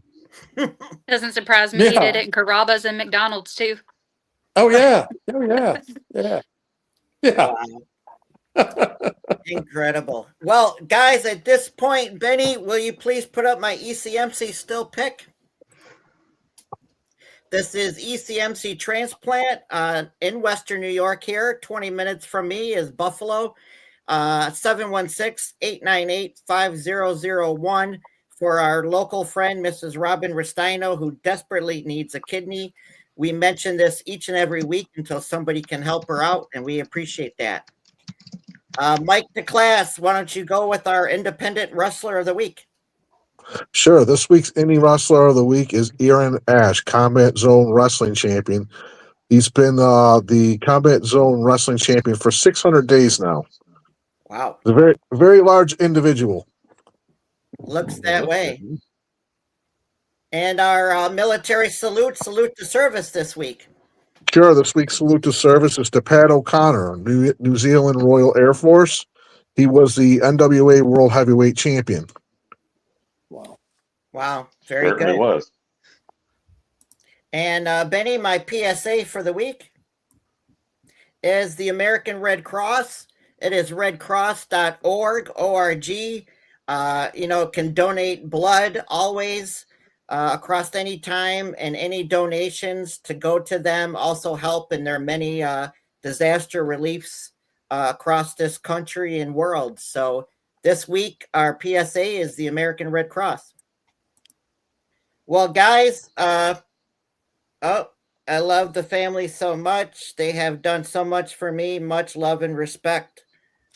Doesn't surprise me. He did it in Carrabba's and McDonald's too. Oh yeah. Wow. Incredible. Well, guys, at this point, Benny, will you please put up my ECMC still pick? This is ECMC Transplant in Western New York here. 20 minutes from me is Buffalo. 716-898-5001 for our local friend, Mrs. Robin Restaino, who desperately needs a kidney. We mention this each and every week until somebody can help her out, and we appreciate that. Mike DeClass, why don't you go with our independent wrestler of the week? Sure. This week's indie wrestler of the week is Aaron Ash, Combat Zone Wrestling Champion. He's been the Combat Zone Wrestling Champion for 600 days now. Wow. He's a very, very large individual. Looks that way. And our military salute to service this week. Sure, this week's salute to service is to Pat O'Connor, New Zealand Royal Air Force. He was the NWA World Heavyweight Champion. Wow, very Certainly good. Was. And Benny, my PSA for the week is the American Red Cross. It is redcross.org, O-R-G. Can donate blood always. Across any time, and any donations to go to them also help in their many disaster reliefs across this country and world. So this week, our PSA is the American Red Cross. Well, guys, I love the family so much. They have done so much for me. Much love and respect.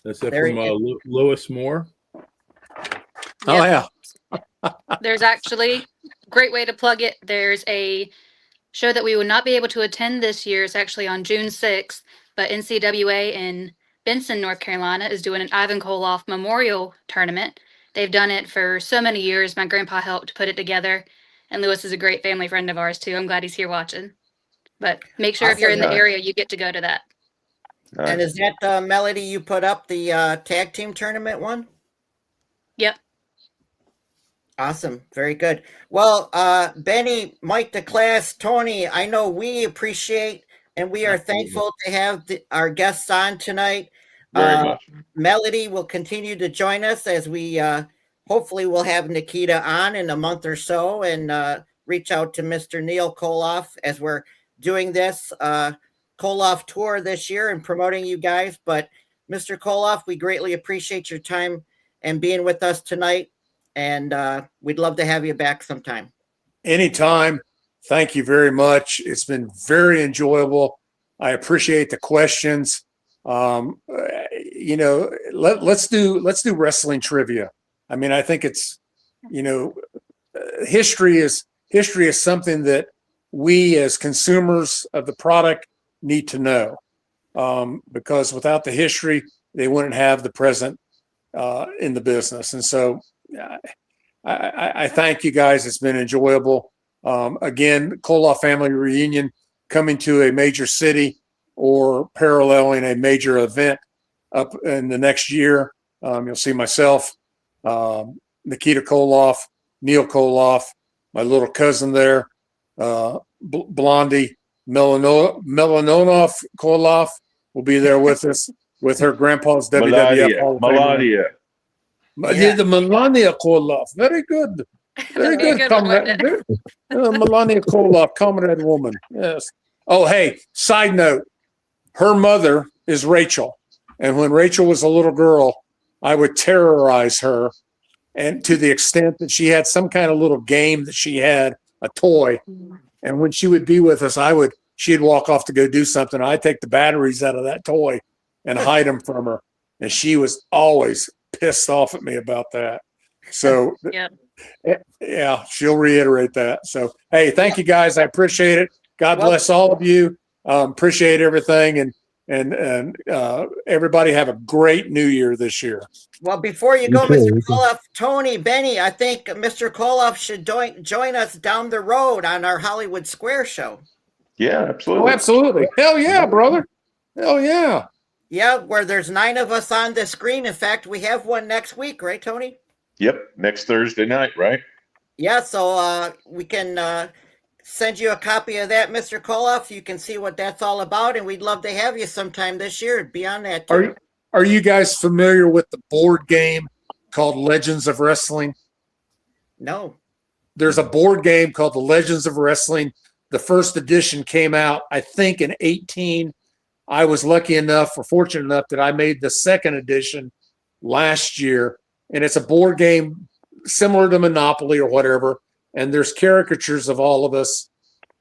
That's it from Lewis Moore. Oh, yeah. There's actually great way to plug it. There's a show that we will not be able to attend this year. It's actually on June 6th, but NCWA in Benson, North Carolina is doing an Ivan Koloff Memorial Tournament. They've done it for so many years. My grandpa helped put it together, and Lewis is a great family friend of ours too. I'm glad he's here watching. But make sure if you're in the area, you get to go to that. And is that Melody you put up the tag team tournament one? Yep. Awesome. Very good. Well, Benny, Mike DeClass, Tony, I know we appreciate and we are thankful to have our guests on tonight. Very much. Melody will continue to join us as we hopefully will have Nikita on in a month or so, and reach out to Mr. Neil Koloff as we're doing this Koloff tour this year and promoting you guys. But Mr. Koloff, we greatly appreciate your time and being with us tonight. And we'd love to have you back sometime. Anytime. Thank you very much. It's been very enjoyable. I appreciate the questions. You know, let's do wrestling trivia. I mean, I think it's, you know, history is something that we as consumers of the product need to know, because without the history, they wouldn't have the present in the business. And so I thank you guys. It's been enjoyable. Again, Koloff family reunion coming to a major city or paralleling a major event up in the next year. You'll see myself, Nikita Koloff, Neil Koloff, my little cousin there, Blondie Melanonoff Koloff will be there with us with her grandpa's WWF Hall of Fame. The Melania Koloff. Very good. Very good, comrade. Melania Koloff, comrade woman. Yes. Oh, hey, side note. Her mother is Rachel. And when Rachel was a little girl, I would terrorize her, and to the extent that she had some kind of little game that she had, a toy. And when she would be with us, she'd walk off to go do something. I'd take the batteries out of that toy and hide them from her. And she was always pissed off at me about that. So yeah, she'll reiterate that. So, hey, thank you guys. I appreciate it. God bless all of you. Appreciate everything. And everybody have a great new year this year. Well, before you go, Mr. Koloff, Tony, Benny, I think Mr. Koloff should join us down the road on our Hollywood Square show. Yeah, absolutely. Oh, absolutely. Hell yeah, brother. Hell yeah. Yeah, where there's 9 of us on the screen. In fact, we have one next week, right, Tony? Yep, next Thursday night, right? Yeah, so we can send you a copy of that, Mr. Koloff. You can see what that's all about, and we'd love to have you sometime this year. Beyond that, too. Are you guys familiar with the board game called Legends of Wrestling? No. There's a board game called the Legends of Wrestling. The first edition came out, I think, in 2018. I was lucky enough or fortunate enough that I made the second edition last year. And it's a board game similar to Monopoly or whatever. And there's caricatures of all of us.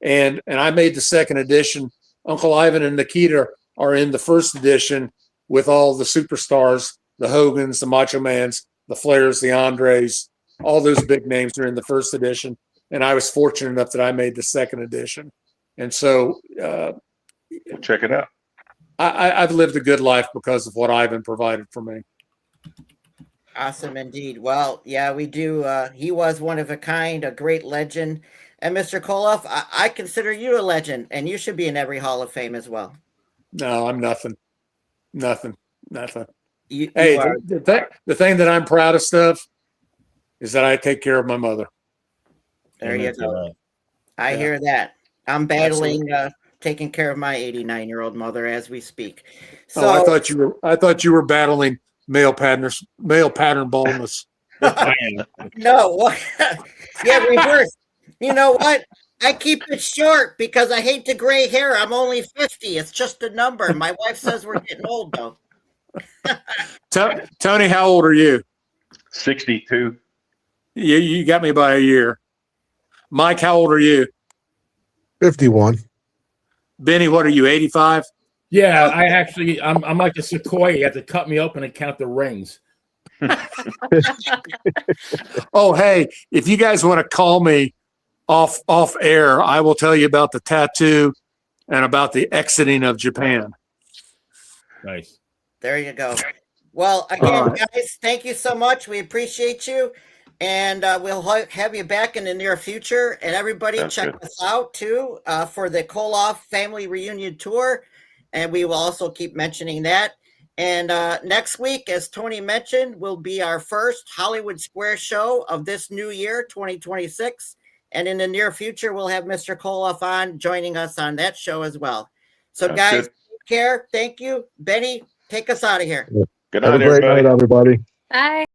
And I made the second edition. Uncle Ivan and Nikita are in the first edition with all the superstars, the Hogans, the Macho Mans, the Flairs, the Andres, all those big names are in the first edition. And I was fortunate enough that I made the second edition. And so check it out. I've lived a good life because of what Ivan provided for me. Awesome indeed. Well, yeah, we do. He was one of a kind, a great legend. And Mr. Koloff, I consider you a legend, and you should be in every Hall of Fame as well. No, I'm nothing. Nothing. You the thing that I'm proudest of is that I take care of my mother. There you go. I hear that. I'm battling taking care of my 89-year-old mother as we speak. So I thought you were battling male pattern baldness. No, yeah, reverse. You know what? I keep it short because I hate the gray hair. I'm only 50. It's just a number. My wife says we're getting old, though. Tony, how old are you? 62. You got me by a year. Mike, how old are you? 51. Benny, what are you, 85? Yeah, I'm like a sequoia. You have to cut me open and count the rings. Oh, hey, if you guys want to call me off air, I will tell you about the tattoo and about the exiting of Japan. Nice. There you go. Well, again, guys, thank you so much. We appreciate you. And we'll have you back in the near future. And everybody, check us out, too, for the Koloff Family Reunion Tour. And we will also keep mentioning that. And next week, as Tony mentioned, will be our first Hollywood Square show of this new year, 2026. And in the near future, we'll have Mr. Koloff on joining us on that show as well. So, guys, take care. Thank you. Benny, take us out of here. Good Have night, a great everybody. night, everybody. Bye.